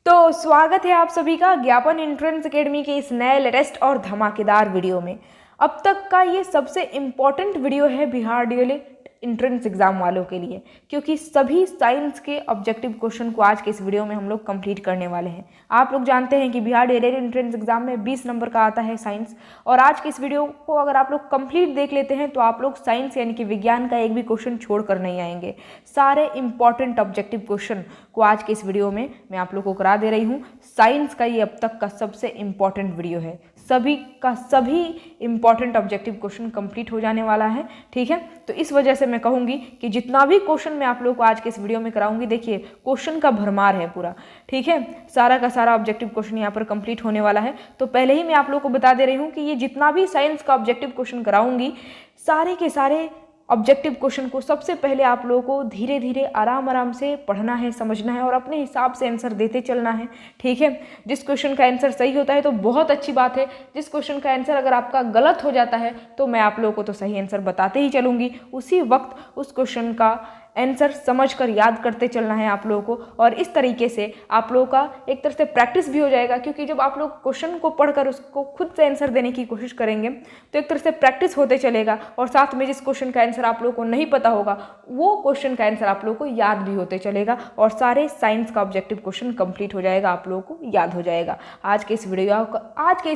तो स्वागत है आप सभी का ज्ञापन एंट्रेंस एकेडमी के इस नए लेटेस्ट और धमाकेदार वीडियो में। अब तक का ये सबसे इम्पॉर्टेंट वीडियो है बिहार डीएलएड एंट्रेंस एग्जाम वालों के लिए, क्योंकि सभी साइंस के ऑब्जेक्टिव क्वेश्चन को आज के इस वीडियो में हम लोग कंप्लीट करने वाले हैं। आप लोग जानते हैं कि बिहार डीएलएड एंट्रेंस एग्जाम में 20 नंबर का आता है साइंस, और आज के इस वीडियो को अगर आप लोग कंप्लीट देख लेते हैं तो आप लोग साइंस यानी कि विज्ञान का एक भी क्वेश्चन छोड़ कर नहीं आएंगे। सारे इंपॉर्टेंट ऑब्जेक्टिव क्वेश्चन को आज के इस वीडियो में मैं आप लोग को करा दे रही हूँ। साइंस का ये अब तक का सबसे इम्पॉर्टेंट वीडियो है, सभी का सभी इंपॉर्टेंट ऑब्जेक्टिव क्वेश्चन कंप्लीट हो जाने वाला है। ठीक है, तो इस वजह से मैं कहूँगी कि जितना भी क्वेश्चन मैं आप लोग को आज के इस वीडियो में कराऊंगी, देखिए क्वेश्चन का भरमार है पूरा। ठीक है, सारा का सारा ऑब्जेक्टिव क्वेश्चन यहाँ पर कंप्लीट होने वाला है। तो पहले ही मैं आप लोग को बता दे रही हूँ कि ये जितना भी साइंस का ऑब्जेक्टिव क्वेश्चन कराऊंगी, सारे के सारे ऑब्जेक्टिव क्वेश्चन को सबसे पहले आप लोगों को धीरे धीरे आराम आराम से पढ़ना है, समझना है और अपने हिसाब से आंसर देते चलना है। ठीक है, जिस क्वेश्चन का आंसर सही होता है तो बहुत अच्छी बात है। जिस क्वेश्चन का आंसर अगर आपका गलत हो जाता है तो मैं आप लोगों को तो सही आंसर बताते ही चलूँगी, उसी वक्त उस क्वेश्चन का आंसर समझकर याद करते चलना है आप लोगों को। और इस तरीके से आप लोगों का एक तरह से प्रैक्टिस भी हो जाएगा, क्योंकि जब आप लोग क्वेश्चन को पढ़कर उसको खुद से आंसर देने की कोशिश करेंगे तो एक तरह से प्रैक्टिस होते चलेगा, और साथ में जिस क्वेश्चन का आंसर आप लोगों को नहीं पता होगा वो क्वेश्चन का आंसर आप लोगों को याद भी होते चलेगा, और सारे साइंस का ऑब्जेक्टिव क्वेश्चन कंप्लीट हो जाएगा, आप लोगों को याद हो जाएगा। आज के इस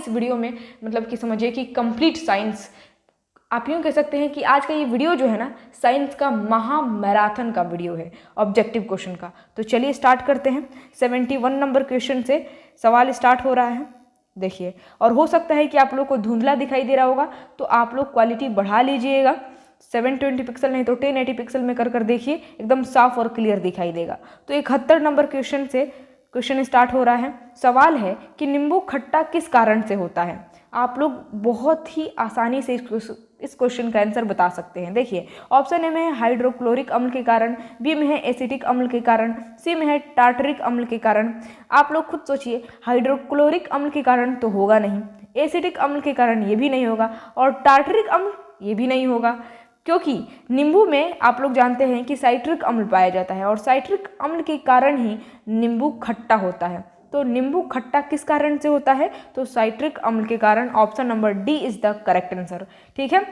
वीडियो में मतलब कि समझिए कि कंप्लीट साइंस, आप यूँ कह सकते हैं कि आज का ये वीडियो जो है ना, साइंस का महा मैराथन का वीडियो है ऑब्जेक्टिव क्वेश्चन का। तो चलिए स्टार्ट करते हैं। 71 नंबर क्वेश्चन से सवाल स्टार्ट हो रहा है, देखिए। और हो सकता है कि आप लोग को धुंधला दिखाई दे रहा होगा, तो आप लोग क्वालिटी बढ़ा लीजिएगा। 720 पिक्सल नहीं तो 1080 पिक्सल में कर देखिए, एकदम साफ और क्लियर दिखाई देगा। तो 71 नंबर क्वेश्चन से क्वेश्चन स्टार्ट हो रहा है। सवाल है कि नींबू खट्टा किस कारण से होता है। आप लोग बहुत ही आसानी से इस क्वेश्चन का आंसर बता सकते हैं। देखिए, ऑप्शन ए में है हाइड्रोक्लोरिक अम्ल के कारण, बी में है एसिटिक अम्ल के कारण, सी में है टार्टरिक अम्ल के कारण। आप लोग खुद सोचिए, हाइड्रोक्लोरिक अम्ल के कारण तो होगा नहीं, एसिटिक अम्ल के कारण ये भी नहीं होगा, और टार्टरिक अम्ल ये भी नहीं होगा, क्योंकि नींबू में आप लोग जानते हैं कि साइट्रिक अम्ल पाया जाता है, और साइट्रिक अम्ल के कारण ही नींबू खट्टा होता है। तो नींबू खट्टा किस कारण से होता है, तो साइट्रिक अम्ल के कारण। Option number D is the correct answer. ठीक है,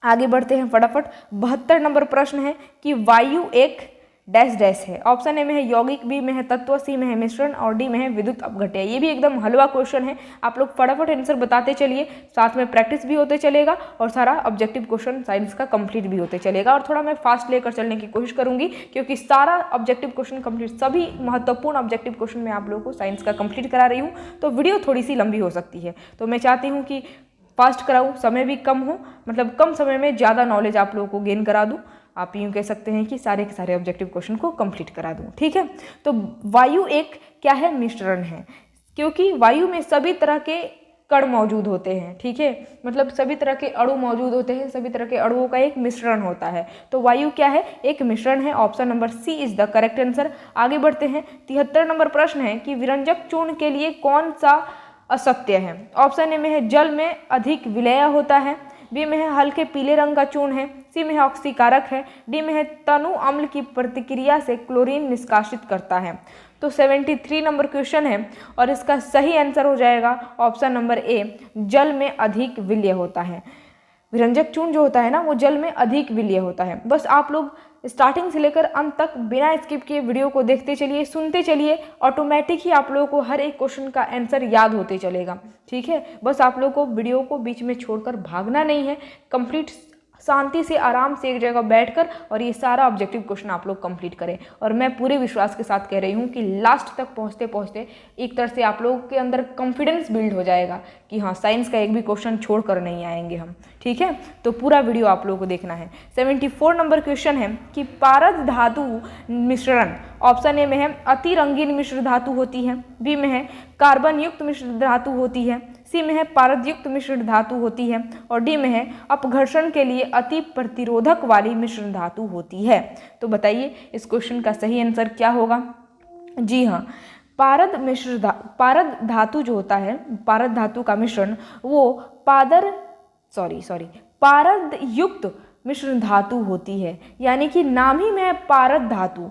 आगे बढ़ते हैं फटाफट। 72 नंबर प्रश्न है कि वायु एक डैश डैश है। ऑप्शन ए में है यौगिक, बी में है तत्व, सी में है मिश्रण और डी में है विद्युत अपघट्य। ये भी एकदम हलवा क्वेश्चन है, आप लोग फटाफट आंसर बताते चलिए, साथ में प्रैक्टिस भी होते चलेगा और सारा ऑब्जेक्टिव क्वेश्चन साइंस का कंप्लीट भी होते चलेगा। और थोड़ा मैं फास्ट लेकर चलने की कोशिश करूंगी, क्योंकि सारा ऑब्जेक्टिव क्वेश्चन कंप्लीट, सभी महत्वपूर्ण ऑब्जेक्टिव क्वेश्चन मैं आप लोगों को साइंस का कंप्लीट करा रही हूँ, तो वीडियो थोड़ी सी लंबी हो सकती है। तो मैं चाहती हूँ कि फास्ट कराऊँ, समय भी कम हो, मतलब कम समय में ज़्यादा नॉलेज आप लोगों को गेन करा दूँ। आप यूँ कह सकते हैं कि सारे के सारे ऑब्जेक्टिव क्वेश्चन को कंप्लीट करा दूँ। ठीक है, तो वायु एक क्या है, मिश्रण है, क्योंकि वायु में सभी तरह के कण मौजूद होते हैं। ठीक है, मतलब सभी तरह के अणु मौजूद होते हैं, सभी तरह के अणुओं का एक मिश्रण होता है। तो वायु क्या है, एक मिश्रण है। Option number C is the correct answer. आगे बढ़ते हैं। 73 नंबर प्रश्न है कि विरंजक चूर्ण के लिए कौन सा असत्य है। ऑप्शन ए में है जल में अधिक विलय होता है, बी में है हल्के पीले रंग का चूर्ण है, सी में है ऑक्सीकारक है, डी में है तनु अम्ल की प्रतिक्रिया से क्लोरीन निष्कासित करता है। तो 73 नंबर क्वेश्चन है और इसका सही आंसर हो जाएगा ऑप्शन नंबर ए, जल में अधिक विलय होता है। विरंजक चूर्ण जो होता है ना, वो जल में अधिक विलय होता है। बस आप लोग स्टार्टिंग से लेकर अंत तक बिना स्किप किए वीडियो को देखते चलिए, सुनते चलिए, ऑटोमेटिक ही आप लोगों को हर एक क्वेश्चन का आंसर याद होते चलेगा। ठीक है, बस आप लोगों को वीडियो को बीच में छोड़कर भागना नहीं है, कंप्लीट शांति से आराम से एक जगह बैठकर और ये सारा ऑब्जेक्टिव क्वेश्चन आप लोग कंप्लीट करें। और मैं पूरे विश्वास के साथ कह रही हूँ कि लास्ट तक पहुँचते पहुँचते एक तरह से आप लोगों के अंदर कॉन्फिडेंस बिल्ड हो जाएगा कि हाँ, साइंस का एक भी क्वेश्चन छोड़ कर नहीं आएंगे हम। ठीक है, तो पूरा वीडियो आप लोगों को देखना है। 74 नंबर क्वेश्चन है कि पारद धातु मिश्रण। ऑप्शन ए में है अति रंगीन मिश्र धातु होती है, बी में है कार्बन युक्त मिश्र धातु होती है, सी में है पारद युक्त मिश्र धातु होती है, और डी में है अपघर्षण के लिए अति प्रतिरोधक वाली मिश्र धातु होती है। तो बताइए इस क्वेश्चन का सही आंसर क्या होगा। जी हाँ, पारद धातु जो होता है, पारद धातु का मिश्रण वो पारद युक्त मिश्र धातु होती है, यानी कि नाम ही में है पारद धातु।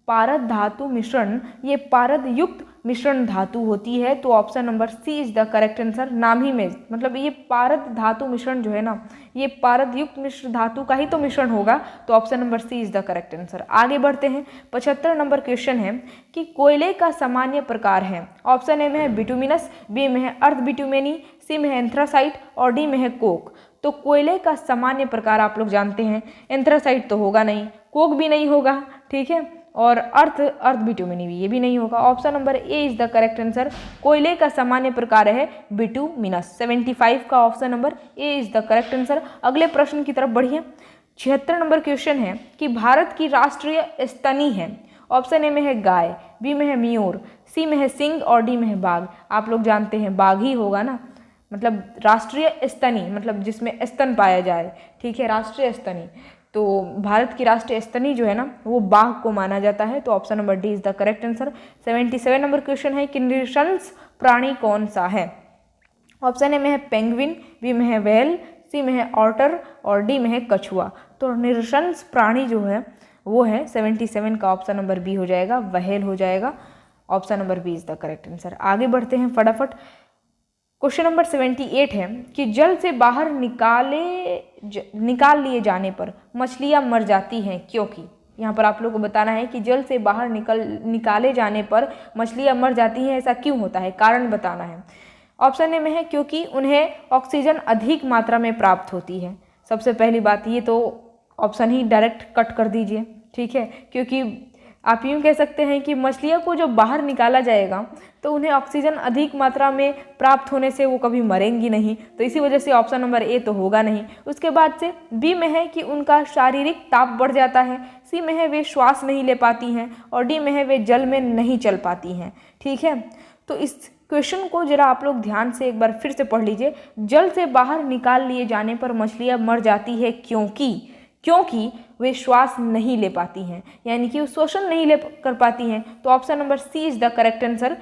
पारद धातु मिश्रण, ये पारद युक्त मिश्रण धातु होती है। तो option number C is the correct answer. नाम ही में मतलब ये पारद धातु मिश्रण जो है ना, ये पारद युक्त मिश्र धातु का ही तो मिश्रण होगा। तो option number C is the correct answer. आगे बढ़ते हैं। 75 नंबर क्वेश्चन है कि कोयले का सामान्य प्रकार है। ऑप्शन ए में है बिटुमिनस, बी में है अर्ध बिटुमेनी, सी में है एंथ्रासाइट और डी में है कोक। तो कोयले का सामान्य प्रकार आप लोग जानते हैं, एंथ्रासाइट तो होगा नहीं, कोक भी नहीं होगा, ठीक है, और अर्ध बिटुमिनी भी, ये भी नहीं होगा। Option number A is the correct answer. कोयले का सामान्य प्रकार है बिटुमिनस। 75 का option number A is the correct answer. अगले प्रश्न की तरफ बढ़िए। 76 नंबर क्वेश्चन है कि भारत की राष्ट्रीय स्तनी है। ऑप्शन ए में है गाय, बी में है मयूर, सी में है सिंह और डी में है बाघ। आप लोग जानते हैं बाघ ही होगा ना, मतलब राष्ट्रीय स्तनी मतलब जिसमें स्तन पाया जाए, ठीक है, राष्ट्रीय स्तनी। तो भारत की राष्ट्रीय स्तनी जो है ना वो बाघ को माना जाता है। तो option number D is the correct answer. 77 number question है कि नृशंस प्राणी कौन सा है। ऑप्शन ए में है पेंगुइन, बी में है व्हेल, सी में है ऑटर और डी में है कछुआ। तो नृशंस प्राणी जो है वो है 77 का ऑप्शन नंबर बी हो जाएगा, व्हेल हो जाएगा। Option number B is the correct answer. आगे बढ़ते हैं फटाफट। क्वेश्चन नंबर 78 है कि जल से बाहर निकाल लिए जाने पर मछलियां मर जाती हैं क्योंकि। यहाँ पर आप लोग को बताना है कि जल से बाहर निकाले जाने पर मछलियां मर जाती हैं, ऐसा क्यों होता है, कारण बताना है। ऑप्शन ए में है क्योंकि उन्हें ऑक्सीजन अधिक मात्रा में प्राप्त होती है। सबसे पहली बात ये तो ऑप्शन ही डायरेक्ट कट कर दीजिए, ठीक है, क्योंकि आप यूँ कह सकते हैं कि मछलियों को जो बाहर निकाला जाएगा तो उन्हें ऑक्सीजन अधिक मात्रा में प्राप्त होने से वो कभी मरेंगी नहीं, तो इसी वजह से ऑप्शन नंबर ए तो होगा नहीं। उसके बाद से बी में है कि उनका शारीरिक ताप बढ़ जाता है, सी में है वे श्वास नहीं ले पाती हैं और डी में है वे जल में नहीं चल पाती हैं, ठीक है। तो इस क्वेश्चन को जरा आप लोग ध्यान से एक बार फिर से पढ़ लीजिए। जल से बाहर निकाल लिए जाने पर मछलियाँ मर जाती है क्योंकि वे श्वास नहीं ले पाती हैं, यानी कि वो शोषण नहीं ले कर पाती हैं। तो option number C is the correct answer.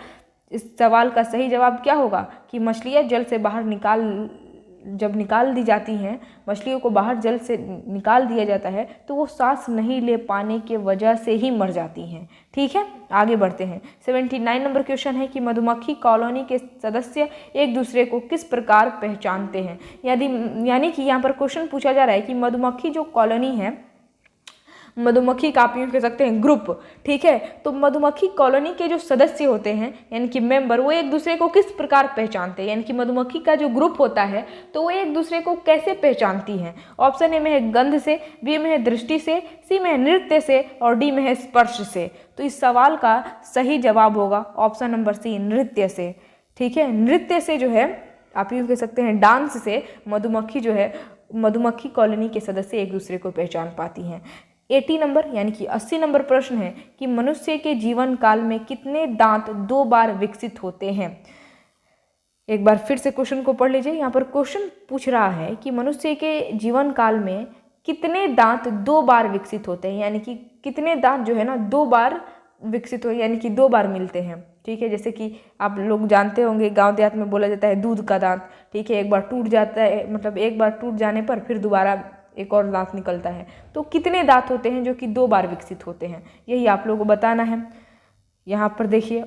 इस सवाल का सही जवाब क्या होगा कि मछलियाँ जल से बाहर जब निकाल दी जाती हैं, मछलियों को बाहर जल से निकाल दिया जाता है तो वो सांस नहीं ले पाने के वजह से ही मर जाती हैं, ठीक है। आगे बढ़ते हैं। 79 नंबर क्वेश्चन है कि मधुमक्खी कॉलोनी के सदस्य एक दूसरे को किस प्रकार पहचानते हैं। यानी कि यहाँ पर क्वेश्चन पूछा जा रहा है कि मधुमक्खी जो कॉलोनी है, मधुमक्खी का आप यूँ कह सकते हैं ग्रुप, ठीक है, तो मधुमक्खी कॉलोनी के जो सदस्य होते हैं यानी कि मेंबर, वो एक दूसरे को किस प्रकार पहचानते हैं, यानी कि मधुमक्खी का जो ग्रुप होता है तो वो एक दूसरे को कैसे पहचानती हैं। ऑप्शन ए में है गंध से, बी में है दृष्टि से, सी में है नृत्य से और डी में है स्पर्श से। तो इस सवाल का सही जवाब होगा ऑप्शन नंबर सी, नृत्य से, ठीक है। नृत्य से जो है आप यूँ कह सकते हैं डांस से मधुमक्खी जो है, मधुमक्खी कॉलोनी के सदस्य एक दूसरे को पहचान पाती हैं। 80 नंबर यानी कि 80 नंबर प्रश्न है कि मनुष्य के जीवन काल में कितने दांत 2 बार विकसित होते हैं। एक बार फिर से क्वेश्चन को पढ़ लीजिए। यहाँ पर क्वेश्चन पूछ रहा है कि मनुष्य के जीवन काल में कितने दांत 2 बार विकसित होते हैं, यानी कि कितने दांत जो है ना 2 बार विकसित हो, यानी कि 2 बार मिलते हैं, ठीक है। जैसे कि आप लोग जानते होंगे गांव देहात में बोला जाता है दूध का दांत, ठीक है, एक बार टूट जाता है, मतलब एक बार टूट जाने पर फिर दोबारा एक और दांत निकलता है। तो कितने दांत होते हैं जो कि 2 बार विकसित होते हैं, यही आप लोगों को बताना है। यहाँ पर देखिए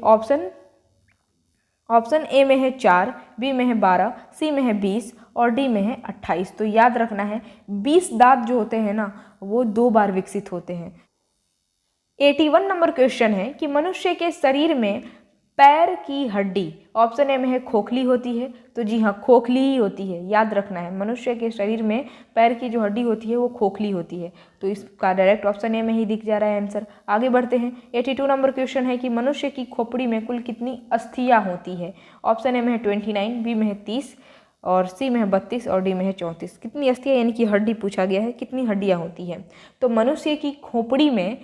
ऑप्शन ए में है 4, बी में है 12, सी में है 20 और डी में है 28। तो याद रखना है 20 दांत जो होते हैं ना वो 2 बार विकसित होते हैं। 81 नंबर क्वेश्चन है कि मनुष्य के शरीर में पैर की हड्डी, ऑप्शन ए में है खोखली होती है, तो जी हाँ खोखली ही होती है, याद रखना है। मनुष्य के शरीर में पैर की जो हड्डी होती है वो खोखली होती है, तो इसका डायरेक्ट ऑप्शन ए में ही दिख जा रहा है आंसर। आगे बढ़ते हैं। 82 नंबर क्वेश्चन है कि मनुष्य की खोपड़ी में कुल कितनी अस्थियाँ होती है। ऑप्शन ए में है 29, बी में है 30 और सी में है 32 और डी में है 34। कितनी अस्थियाँ यानी कि हड्डी पूछा गया है, कितनी हड्डियाँ होती हैं। तो मनुष्य की खोपड़ी में,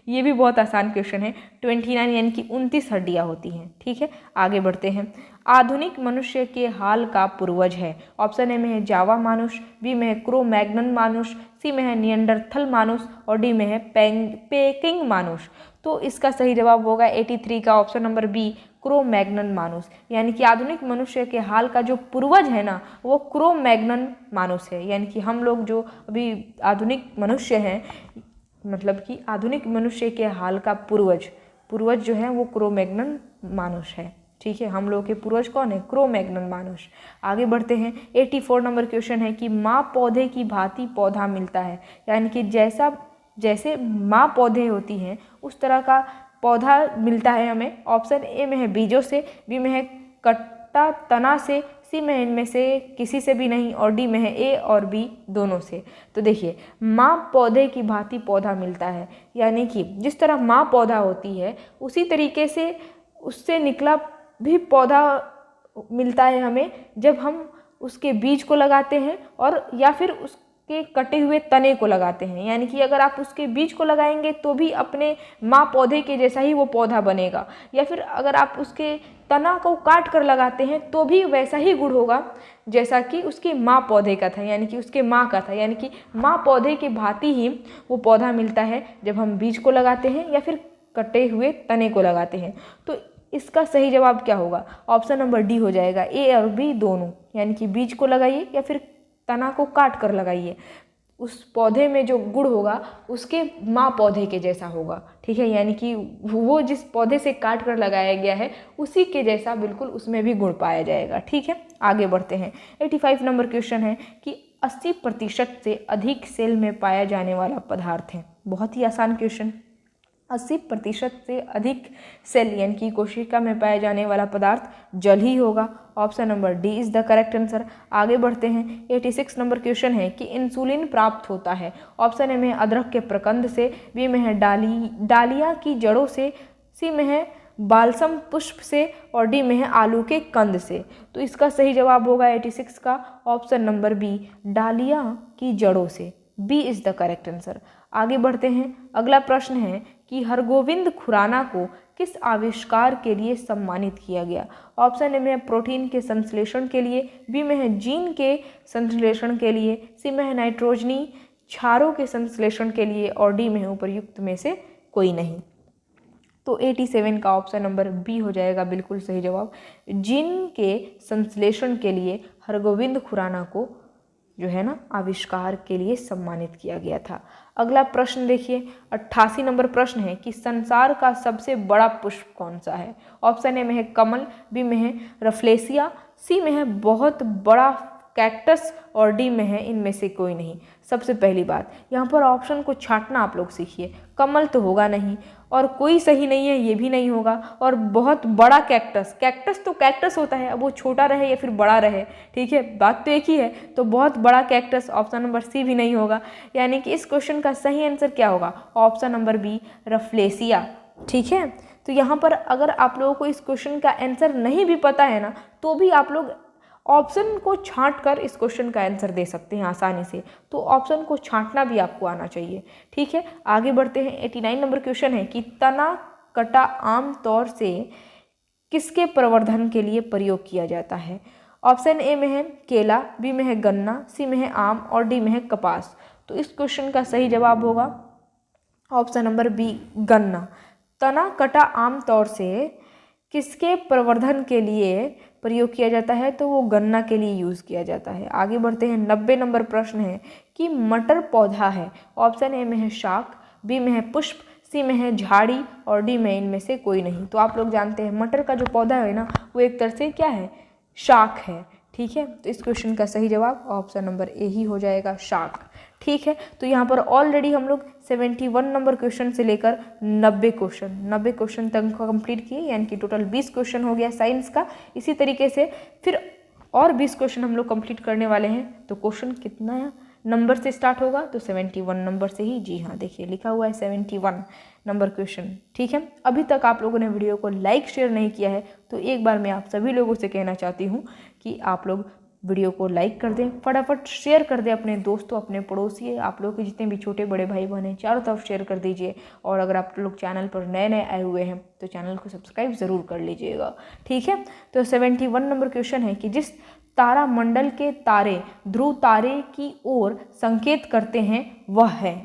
ये भी बहुत आसान क्वेश्चन है, 29 यानी कि 29 हड्डियाँ होती हैं, ठीक है। आगे बढ़ते हैं। आधुनिक मनुष्य के हाल का पूर्वज है। ऑप्शन ए में है जावा मानुष, बी में है क्रो मैग्नन मानुष, सी में है नियंडरथल मानुष और डी में है पेकिंग मानुष। तो इसका सही जवाब होगा 83 का option number B, Cro Magnon मानुष। यानी कि आधुनिक मनुष्य के हाल का जो पूर्वज है ना वो क्रो मैग्नन मानुष है, यानी कि हम लोग जो अभी आधुनिक मनुष्य हैं मतलब कि आधुनिक मनुष्य के हाल का पूर्वज जो है वो क्रो-मैग्नन मानुष है। ठीक है, हम लोगों के पूर्वज कौन है? क्रो-मैग्नन मानुष। आगे बढ़ते हैं। 84 नंबर क्वेश्चन है कि माँ पौधे की भांति पौधा मिलता है, यानी कि जैसे माँ पौधे होती हैं उस तरह का पौधा मिलता है हमें। ऑप्शन ए में है बीजों से, बी में है कट्टा तना से, सी में इनमें से किसी से भी नहीं, और डी में है ए और बी दोनों से। तो देखिए, माँ पौधे की भांति पौधा मिलता है, यानी कि जिस तरह माँ पौधा होती है उसी तरीके से उससे निकला भी पौधा मिलता है हमें जब हम उसके बीज को लगाते हैं और या फिर उसके कटे हुए तने को लगाते हैं। यानी कि अगर आप उसके बीज को लगाएंगे तो भी अपने माँ पौधे के जैसा ही वो पौधा बनेगा, या फिर अगर आप उसके तना को काट कर लगाते हैं तो भी वैसा ही गुण होगा जैसा कि उसके माँ पौधे का था, यानी कि उसके माँ का था। यानी कि माँ पौधे की भांति ही वो पौधा मिलता है जब हम बीज को लगाते हैं या फिर कटे हुए तने को लगाते हैं। तो इसका सही जवाब क्या होगा? ऑप्शन नंबर डी हो जाएगा, ए और बी दोनों। यानी कि बीज को लगाइए या फिर तना को काट कर लगाइए, उस पौधे में जो गुण होगा उसके माँ पौधे के जैसा होगा। ठीक है, यानी कि वो जिस पौधे से काट कर लगाया गया है उसी के जैसा बिल्कुल उसमें भी गुण पाया जाएगा। ठीक है, आगे बढ़ते हैं। 85 नंबर क्वेश्चन है कि 80% से अधिक सेल में पाया जाने वाला पदार्थ है। बहुत ही आसान क्वेश्चन। 80% से अधिक सेल यानी कि कोशिका में पाया जाने वाला पदार्थ जल ही होगा। Option number d is the correct answer. आगे बढ़ते हैं। 86 नंबर क्वेश्चन है कि इंसुलिन प्राप्त होता है। ऑप्शन ए में है अदरक के प्रकंद से, बी में है डालिया की जड़ों से, सी में है बालसम पुष्प से, और डी में है आलू के कंद से। तो इसका सही जवाब होगा 86 का ऑप्शन नंबर बी, डालिया की जड़ों से। B is the correct answer. आगे बढ़ते हैं। अगला प्रश्न है कि हरगोविंद खुराना को किस आविष्कार के लिए सम्मानित किया गया? ऑप्शन ए में है प्रोटीन के संश्लेषण के लिए, बी में है जीन के संश्लेषण के लिए, सी में है नाइट्रोजनी क्षारों के संश्लेषण के लिए, और डी में है उपर्युक्त में से कोई नहीं। तो 87 का ऑप्शन नंबर बी हो जाएगा बिल्कुल सही जवाब। जीन के संश्लेषण के लिए हरगोविंद खुराना को जो है ना आविष्कार के लिए सम्मानित किया गया था। अगला प्रश्न देखिए, 88 नंबर प्रश्न है कि संसार का सबसे बड़ा पुष्प कौन सा है? ऑप्शन ए में है कमल, बी में है रफलेसिया, सी में है बहुत बड़ा कैक्टस, और डी में है इनमें से कोई नहीं। सबसे पहली बात, यहाँ पर ऑप्शन को छांटना आप लोग सीखिए। कमल तो होगा नहीं, और कोई सही नहीं है ये भी नहीं होगा, और बहुत बड़ा कैक्टस तो कैक्टस होता है, अब वो छोटा रहे या फिर बड़ा रहे, ठीक है, बात तो एक ही है। तो बहुत बड़ा कैक्टस ऑप्शन नंबर सी भी नहीं होगा। यानी कि इस क्वेश्चन का सही आंसर क्या होगा? Option number b, rafflesia. ठीक है, तो यहाँ पर अगर आप लोगों को इस क्वेश्चन का आंसर नहीं भी पता है ना, तो भी आप लोग ऑप्शन को छांट कर इस क्वेश्चन का आंसर दे सकते हैं आसानी से। तो ऑप्शन को छांटना भी आपको आना चाहिए। ठीक है, आगे बढ़ते हैं। 89 नंबर क्वेश्चन है कि तना कटा आम तौर से किसके प्रवर्धन के लिए प्रयोग किया जाता है? ऑप्शन ए में है केला, बी में है गन्ना, सी में है आम, और डी में है कपास। तो इस क्वेश्चन का सही जवाब होगा ऑप्शन नंबर बी, गन्ना। तना कटा आम तौर से किसके प्रवर्धन के लिए प्रयोग किया जाता है? तो वो गन्ना के लिए यूज़ किया जाता है। आगे बढ़ते हैं। 90 नंबर प्रश्न है कि मटर पौधा है। ऑप्शन ए में है शाक, बी में है पुष्प, सी में है झाड़ी, और डी में इनमें से कोई नहीं। तो आप लोग जानते हैं मटर का जो पौधा है ना, वो एक तरह से क्या है? शाक है। ठीक है, तो इस क्वेश्चन का सही जवाब ऑप्शन नंबर ए ही हो जाएगा, शाक। ठीक है, तो यहाँ पर ऑलरेडी हम लोग 71 नंबर क्वेश्चन से लेकर 90 क्वेश्चन तक कंप्लीट किए, यानी कि टोटल 20 क्वेश्चन हो गया साइंस का। इसी तरीके से फिर और 20 क्वेश्चन हम लोग कंप्लीट करने वाले हैं। तो क्वेश्चन कितना नंबर से स्टार्ट होगा? तो 71 नंबर से ही। जी हाँ, देखिए लिखा हुआ है 71 नंबर क्वेश्चन। ठीक है, अभी तक आप लोगों ने वीडियो को लाइक शेयर नहीं किया है, तो एक बार मैं आप सभी लोगों से कहना चाहती हूँ कि आप लोग वीडियो को लाइक कर दें, फटाफट शेयर कर दें अपने दोस्तों, अपने पड़ोसी, आप लोगों के जितने भी छोटे बड़े भाई बहन हैं, चारों तरफ शेयर कर दीजिए। और अगर आप लोग चैनल पर नए नए आए हुए हैं तो चैनल को सब्सक्राइब ज़रूर कर लीजिएगा। ठीक है, तो 71 नंबर क्वेश्चन है कि जिस तारा मंडल के तारे ध्रुव तारे की ओर संकेत करते हैं वह है।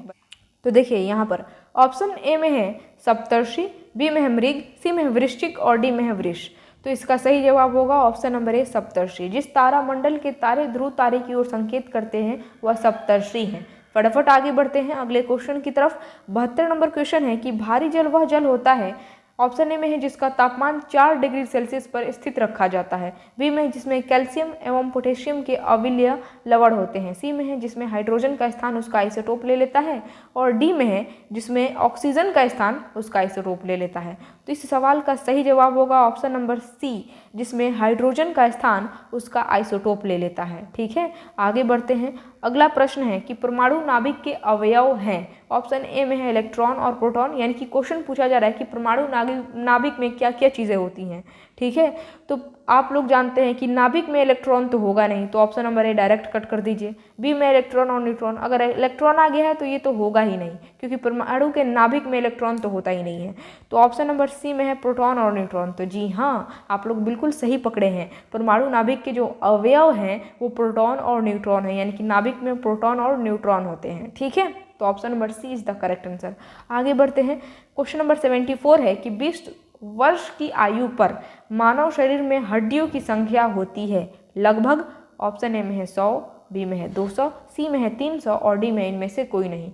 तो देखिए यहाँ पर ऑप्शन ए में है सप्तर्षि, बी में है मृग, सी में है वृश्चिक, और डी में है वृष। तो इसका सही जवाब होगा ऑप्शन नंबर ए, सप्तर्षि। जिस तारा मंडल के तारे ध्रुव तारे की ओर संकेत करते हैं वह सप्तर्षि हैं। फटाफट आगे बढ़ते हैं अगले क्वेश्चन की तरफ। 72 नंबर क्वेश्चन है कि भारी जल वह जल होता है, ऑप्शन ए में है जिसका तापमान 4 डिग्री सेल्सियस पर स्थित रखा जाता है, बी में है जिसमें कैल्शियम एवं पोटेशियम के अविलय लवण होते हैं, सी में है जिसमें हाइड्रोजन का स्थान उसका आइसोटोप ले लेता है, और डी में है जिसमें ऑक्सीजन का स्थान उसका आइसोटोप ले लेता है। तो इस सवाल का सही जवाब होगा ऑप्शन नंबर सी, जिसमें हाइड्रोजन का स्थान उसका आइसोटोप ले लेता है। ठीक है, आगे बढ़ते हैं। अगला प्रश्न है कि परमाणु नाभिक के अवयव हैं, ऑप्शन ए में है इलेक्ट्रॉन और प्रोटॉन, यानी कि क्वेश्चन पूछा जा रहा है कि परमाणु नाभिक में क्या क्या चीज़ें होती हैं। ठीक है, तो आप लोग जानते हैं कि नाभिक में इलेक्ट्रॉन तो होगा नहीं, तो option number A direct cut कर दीजिए। बी में इलेक्ट्रॉन और न्यूट्रॉन, अगर इलेक्ट्रॉन आ गया है तो ये तो होगा ही नहीं, क्योंकि परमाणु के नाभिक में इलेक्ट्रॉन तो होता ही नहीं है। तो ऑप्शन नंबर सी में है प्रोटॉन और न्यूट्रॉन। तो जी हाँ, आप लोग बिल्कुल सही पकड़े हैं। परमाणु नाभिक के जो अवयव हैं वो प्रोटॉन और न्यूट्रॉन है, यानी कि नाभिक में प्रोटॉन और न्यूट्रॉन होते हैं। ठीक है, तो option number C is the correct answer. आगे बढ़ते हैं। क्वेश्चन नंबर 74 है कि 20 वर्ष की आयु पर मानव शरीर में हड्डियों की संख्या होती है लगभग, ऑप्शन ए में है 100, बी में है 200, सी में है 300 और डी में इनमें से कोई नहीं।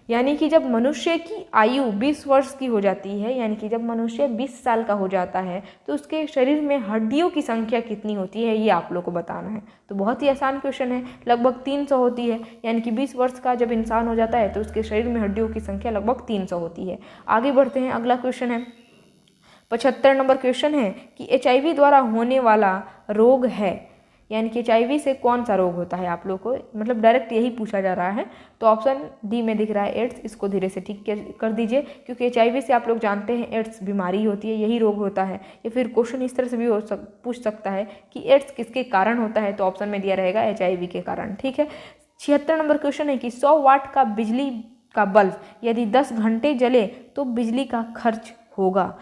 यानी कि जब मनुष्य की आयु 20 वर्ष की हो जाती है, यानी कि जब मनुष्य 20 साल का हो जाता है, तो उसके शरीर में हड्डियों की संख्या कितनी होती है ये आप लोग को बताना है। तो बहुत ही आसान क्वेश्चन है, लगभग 300 होती है, यानी कि 20 वर्ष का जब इंसान हो जाता है तो उसके शरीर में हड्डियों की संख्या लगभग 300 होती है। आगे बढ़ते हैं। अगला क्वेश्चन है 75 नंबर क्वेश्चन है कि HIV द्वारा होने वाला रोग है, यानी कि HIV से कौन सा रोग होता है आप लोग को, मतलब डायरेक्ट यही पूछा जा रहा है। तो ऑप्शन डी में दिख रहा है एड्स, इसको धीरे से ठीक कर दीजिए, क्योंकि HIV से आप लोग जानते हैं एड्स बीमारी होती है, यही रोग होता है। या फिर क्वेश्चन इस तरह से भी पूछ सकता है कि एड्स किसके कारण होता है, तो ऑप्शन में दिया रहेगा HIV के कारण। ठीक है, 76 नंबर क्वेश्चन है कि 100 वाट का बिजली का बल्ब यदि 10 घंटे जले तो बिजली का खर्च होगा।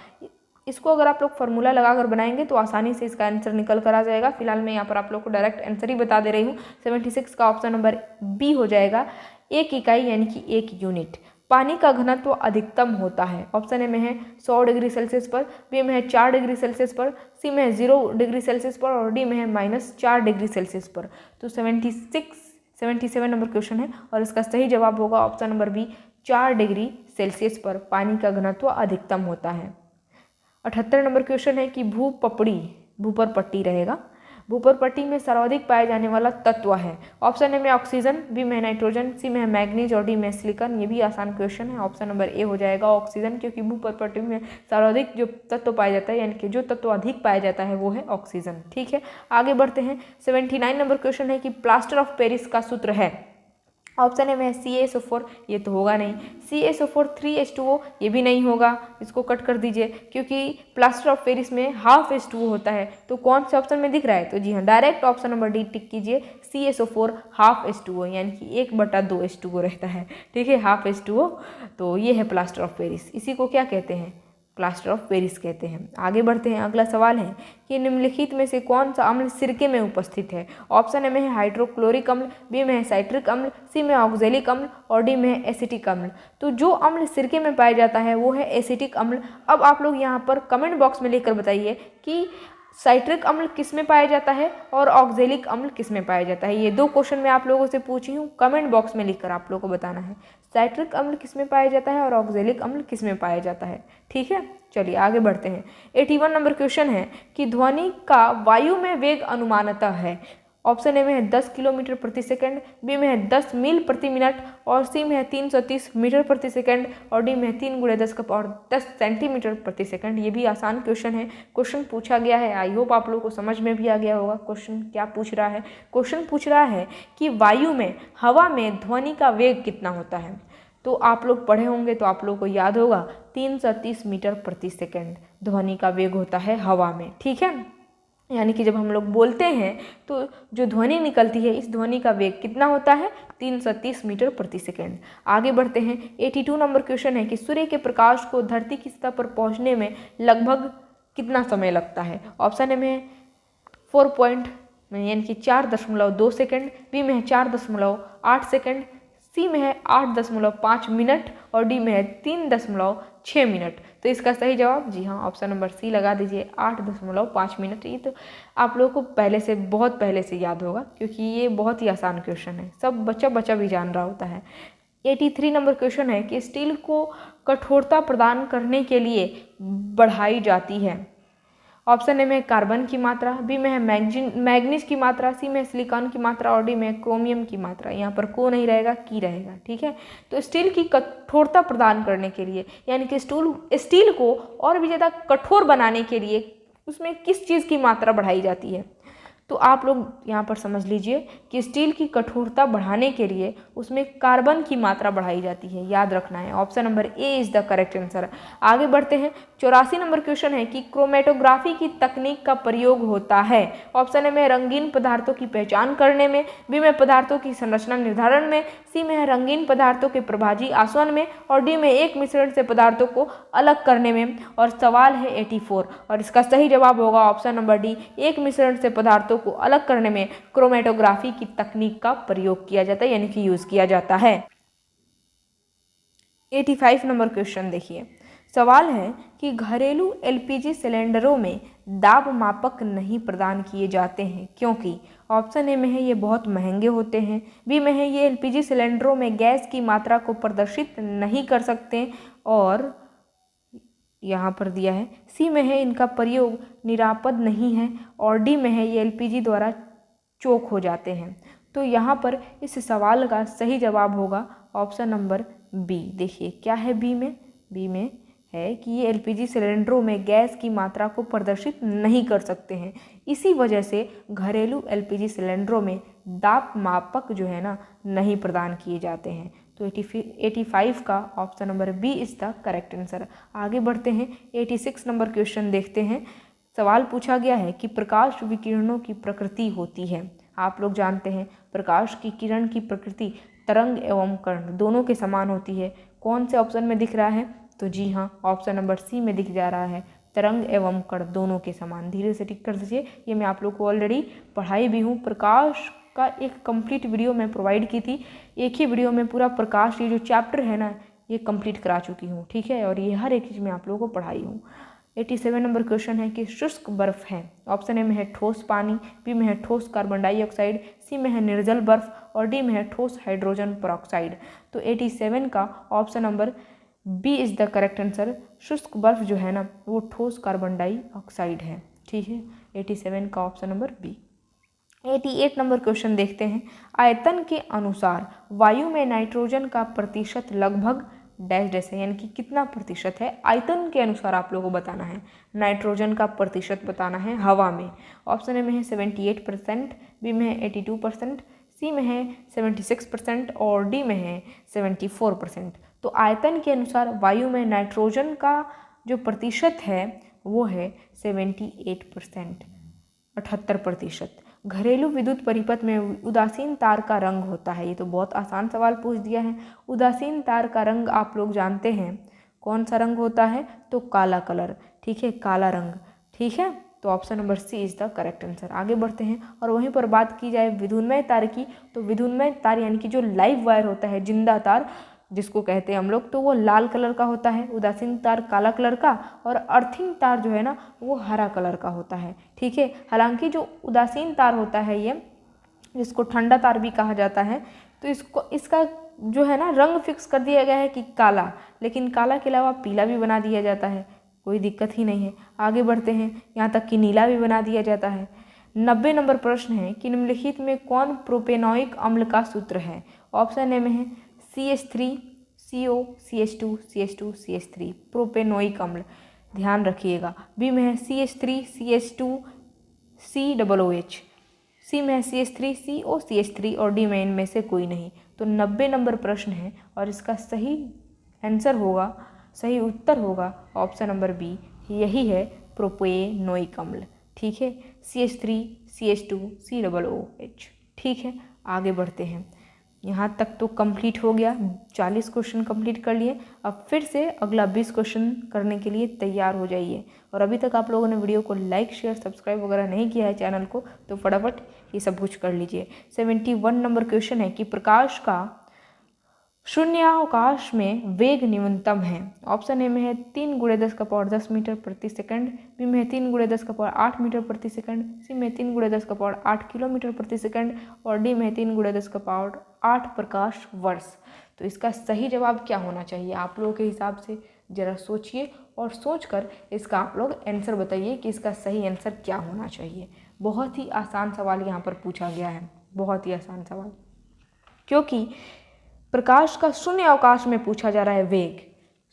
इसको अगर आप लोग फार्मूला लगाकर बनाएंगे तो आसानी से इसका आंसर निकल कर आ जाएगा। फिलहाल मैं यहाँ पर आप लोग को डायरेक्ट आंसर ही बता दे रही हूँ। 76 का ऑप्शन नंबर बी हो जाएगा, 1 इकाई यानी कि 1 यूनिट। पानी का घनत्व अधिकतम होता है, ऑप्शन ए में है 100 डिग्री सेल्सियस पर, बी में है 4 डिग्री सेल्सियस पर, सी में है 0 डिग्री सेल्सियस पर और डी में है -4 डिग्री सेल्सियस पर। तो 77 नंबर क्वेश्चन है और इसका सही जवाब होगा option number B, 4 degree Celsius पर पानी का घनत्व अधिकतम होता है। 78 नंबर क्वेश्चन है कि भूपर पट्टी रहेगा, भूपर पट्टी में सर्वाधिक पाया जाने वाला तत्व है, ऑप्शन ए में ऑक्सीजन, बी में नाइट्रोजन, सी में मैग्नीज और डी में सिलिकॉन। ये भी आसान क्वेश्चन है, ऑप्शन नंबर ए हो जाएगा ऑक्सीजन, क्योंकि भूपर पट्टी में सर्वाधिक जो तत्व पाया जाता है, यानी कि जो तत्व अधिक पाया जाता है वो है ऑक्सीजन। ठीक है, आगे बढ़ते हैं। 79 नंबर क्वेश्चन है कि प्लास्टर ऑफ पेरिस का सूत्र है, ऑप्शन ए में है CaSO4, ये तो होगा नहीं, CaSO4 3H2O, ये भी नहीं होगा, इसको कट कर दीजिए, क्योंकि प्लास्टर ऑफ पेरिस में ½ H2O होता है। तो कौन से ऑप्शन में दिख रहा है, तो जी हाँ, डायरेक्ट ऑप्शन नंबर डी टिक कीजिए, CaSO4 ½ H2O, यानी कि 1/2 H2O रहता है। ठीक है, ½ H2O, तो ये है प्लास्टर ऑफ पेरिस, इसी को क्या कहते हैं, प्लास्टर ऑफ पेरिस कहते हैं। आगे बढ़ते हैं। अगला सवाल है कि निम्नलिखित में से कौन सा अम्ल सिरके में उपस्थित है, ऑप्शन ए में है हाइड्रोक्लोरिक अम्ल, बी में है साइट्रिक अम्ल, सी में ऑक्जेलिक अम्ल और डी में है एसिटिक अम्ल। तो जो अम्ल सिरके में पाया जाता है वो है एसिटिक अम्ल। अब आप लोग यहाँ पर कमेंट बॉक्स में लिखकर बताइए कि साइट्रिक अम्ल किस में पाया जाता है और ऑक्जेलिक अम्ल किस में पाया जाता है। ये 2 क्वेश्चन मैं आप लोगों से पूछी हूँ, कमेंट बॉक्स में लिखकर आप लोगों को बताना है साइट्रिक अम्ल किस में पाया जाता है और ऑक्जेलिक अम्ल किस में पाया जाता है। ठीक है, चलिए आगे बढ़ते हैं। 81 नंबर क्वेश्चन है कि ध्वनि का वायु में वेग अनुमानतः है, ऑप्शन ए में है 10 किलोमीटर प्रति सेकंड, बी में है 10 मील प्रति मिनट और सी में है 330 मीटर प्रति सेकंड और डी में है 3 × 10 और 10 सेंटीमीटर प्रति सेकंड। ये भी आसान क्वेश्चन है, क्वेश्चन पूछा गया है, आई होप आप लोगों को समझ में भी आ गया होगा। क्वेश्चन क्या पूछ रहा है, क्वेश्चन पूछ रहा है कि वायु में, हवा में ध्वनि का वेग कितना होता है। तो आप लोग पढ़े होंगे तो आप लोगों को याद होगा 330 मीटर प्रति सेकंड ध्वनि का वेग होता है हवा में। ठीक है, यानी कि जब हम लोग बोलते हैं तो जो ध्वनि निकलती है, इस ध्वनि का वेग कितना होता है, 330 मीटर प्रति सेकंड। आगे बढ़ते हैं। 82 नंबर क्वेश्चन है कि सूर्य के प्रकाश को धरती की सतह पर पहुंचने में लगभग कितना समय लगता है, ऑप्शन ए में 4.2 सेकंड, बी में है 4.8 सेकंड, सी में है 8.5 मिनट और डी में है 6 मिनट। तो इसका सही जवाब जी हाँ ऑप्शन नंबर सी लगा दीजिए, 8.5 मिनट। ये तो आप लोगों को पहले से, बहुत पहले से याद होगा, क्योंकि ये बहुत ही आसान क्वेश्चन है, सब बच्चा भी जान रहा होता है। 83 नंबर क्वेश्चन है कि स्टील को कठोरता प्रदान करने के लिए बढ़ाई जाती है। ऑप्शन ए में कार्बन की मात्रा, बी में है मैग्नीज की मात्रा, सी में सिलिकॉन की मात्रा और डी में क्रोमियम की मात्रा। यहाँ पर को नहीं रहेगा, की रहेगा, ठीक है। तो स्टील की कठोरता प्रदान करने के लिए, यानी कि स्टील को और भी ज़्यादा कठोर बनाने के लिए उसमें किस चीज़ की मात्रा बढ़ाई जाती है। तो आप लोग यहाँ पर समझ लीजिए कि स्टील की कठोरता बढ़ाने के लिए उसमें कार्बन की मात्रा बढ़ाई जाती है, याद रखना है। Option number A is the correct answer. आगे बढ़ते हैं। 84 नंबर क्वेश्चन है कि क्रोमेटोग्राफी की तकनीक का प्रयोग होता है। ऑप्शन ए में रंगीन पदार्थों की पहचान करने में, बी में पदार्थों की संरचना निर्धारण में, सी में है रंगीन पदार्थों के प्रभाजी आसवन में और डी में एक मिश्रण से पदार्थों को अलग करने में। और सवाल है 84 और इसका सही जवाब होगा ऑप्शन नंबर डी, एक मिश्रण से पदार्थों को अलग करने में क्रोमेटोग्राफी की तकनीक का प्रयोग किया जाता है, यानी कि यूज किया जाता है। 85 नंबर क्वेश्चन देखिए, सवाल है कि घरेलू एलपीजी सिलेंडरों में दाब मापक नहीं प्रदान किए जाते हैं क्योंकि। ऑप्शन ए में है ये बहुत महंगे होते हैं, बी में है ये एलपीजी सिलेंडरों में गैस की मात्रा को प्रदर्शित नहीं कर सकते और यहाँ पर दिया है सी में है इनका प्रयोग निरापद नहीं है और डी में है ये एलपीजी द्वारा चोक हो जाते हैं। तो यहाँ पर इस सवाल का सही जवाब होगा ऑप्शन नंबर बी। देखिए क्या है बी में है कि ये एलपीजी सिलेंडरों में गैस की मात्रा को प्रदर्शित नहीं कर सकते हैं, इसी वजह से घरेलू एलपीजी सिलेंडरों में दाब मापक जो है ना नहीं प्रदान किए जाते हैं। तो 85 का option number B is the correct answer. आगे बढ़ते हैं। 86 नंबर क्वेश्चन देखते हैं। सवाल पूछा गया है कि प्रकाश विकिरणों की प्रकृति होती है। आप लोग जानते हैं प्रकाश की किरण की प्रकृति तरंग एवं कण दोनों के समान होती है। कौन से ऑप्शन में दिख रहा है? तो जी हाँ ऑप्शन नंबर सी में दिख जा रहा है, तरंग एवं कण दोनों के समान। धीरे से टिक कर दीजिए, ये मैं आप लोग को ऑलरेडी पढ़ाई भी हूँ। प्रकाश का एक कंप्लीट वीडियो मैं प्रोवाइड की थी, एक ही वीडियो में पूरा प्रकाश ये जो चैप्टर है ना ये कंप्लीट करा चुकी हूँ, ठीक है। और ये हर एक चीज़ मैं आप लोगों को पढ़ाई हूँ। 87 नंबर क्वेश्चन है कि शुष्क बर्फ है। ऑप्शन ए में है ठोस पानी, बी में है ठोस कार्बन डाइऑक्साइड, सी में है निर्जल बर्फ और डी में है ठोस हाइड्रोजन पेरोक्साइड। तो 87 का option number B is the correct answer. शुष्क बर्फ जो है ना वो ठोस कार्बन डाइऑक्साइड है, ठीक है। 87 का option number B. 88 number question देखते हैं। आयतन के अनुसार वायु में नाइट्रोजन का प्रतिशत लगभग डैश डैश है, यानी कि कितना प्रतिशत है आयतन के अनुसार आप लोगों को बताना है। नाइट्रोजन का प्रतिशत बताना है हवा में। ऑप्शन ए में है 78%, बी में है 82%, सी में है 76% और डी में है 74%। तो आयतन के अनुसार वायु में नाइट्रोजन का जो प्रतिशत है वो है 78%, 78%। घरेलू विद्युत परिपथ में उदासीन तार का रंग होता है। ये तो बहुत आसान सवाल पूछ दिया है। उदासीन तार का रंग आप लोग जानते हैं कौन सा रंग होता है? तो काला कलर, ठीक है, काला रंग, ठीक है। तो option number C is the correct answer. आगे बढ़ते हैं और वहीं पर बात की जाए विद्युन्मय तार की, तो विद्युन्मय तार यानी कि जो लाइव वायर होता है, जिंदा तार जिसको कहते हैं हम लोग, तो वो लाल कलर का होता है, उदासीन तार काला कलर का और अर्थिंग तार जो है ना वो हरा कलर का होता है, ठीक है। हालांकि जो उदासीन तार होता है ये, जिसको ठंडा तार भी कहा जाता है, तो इसका जो है ना रंग फिक्स कर दिया गया है कि काला, लेकिन काला के अलावा पीला भी बना दिया जाता है, कोई दिक्कत ही नहीं है। आगे बढ़ते हैं, यहाँ तक कि नीला भी बना दिया जाता है। 90 नंबर प्रश्न है कि निम्नलिखित में कौन प्रोपेनॉइक अम्ल का सूत्र है? ऑप्शन ए में है CH3, CO, CH2, CH2, CH3 propanoic अम्ल, ध्यान रखिएगा। बी में है CH3, CH2, COOH, सी में है CH3, CO, CH3 और डी में इनमें से कोई नहीं। तो 90 नंबर प्रश्न है और इसका सही आंसर होगा, सही उत्तर होगा ऑप्शन नंबर बी, यही है प्रोपेनोइक अम्ल, ठीक है। CH3, CH2, COOH, ठीक है। आगे बढ़ते हैं। यहाँ तक तो कंप्लीट हो गया, 40 क्वेश्चन कंप्लीट कर लिए। अब फिर से अगला 20 क्वेश्चन करने के लिए तैयार हो जाइए। और अभी तक आप लोगों ने वीडियो को लाइक शेयर सब्सक्राइब वगैरह नहीं किया है चैनल को, तो फटाफट ये सब कुछ कर लीजिए। 71 नंबर क्वेश्चन है कि प्रकाश का शून्यावकाश में वेग न्यूनतम है। ऑप्शन ए में है 3 × 10⁻10 मीटर प्रति सेकंड, बी में है 3 × 10⁸ मीटर प्रति सेकंड, सी में 3 × 10⁸ किलोमीटर प्रति सेकंड और डी में 3 × 10⁸ प्रकाश वर्ष। तो इसका सही जवाब क्या होना चाहिए आप लोगों के हिसाब से? जरा सोचिए और सोचकर इसका आप लोग आंसर बताइए कि इसका सही आंसर क्या होना चाहिए। बहुत ही आसान सवाल यहाँ पर पूछा गया है, बहुत ही आसान सवाल, क्योंकि प्रकाश का शून्य अवकाश में पूछा जा रहा है वेग,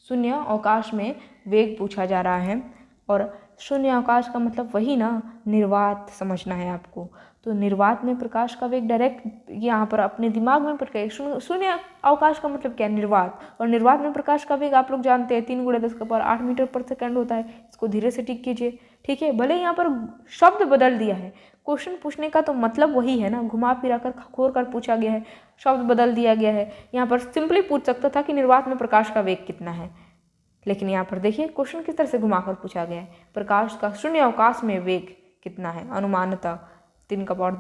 शून्य अवकाश में वेग पूछा जा रहा है। और शून्य अवकाश का मतलब वही ना, निर्वात समझना है आपको। तो निर्वात में प्रकाश का वेग डायरेक्ट यहाँ पर अपने दिमाग में प्रकाश, शून्य अवकाश का मतलब क्या है? निर्वात। और निर्वात में प्रकाश का वेग आप लोग जानते हैं 3 × 10⁸ मीटर प्रति सेकंड होता है। इसको धीरे से टिक कीजिए, ठीक है। भले यहाँ पर शब्द बदल दिया है, क्वेश्चन पूछने का तो मतलब वही है ना, घुमा फिरा कर खखोर कर पूछा गया है, शब्द बदल दिया गया है। यहाँ पर सिंपली पूछ सकता था कि निर्वात में प्रकाश का वेग कितना है, लेकिन यहाँ पर देखिए क्वेश्चन किस तरह से घुमाकर पूछा गया है, प्रकाश का शून्य अवकाश में वेग कितना है? अनुमानतः 3 ×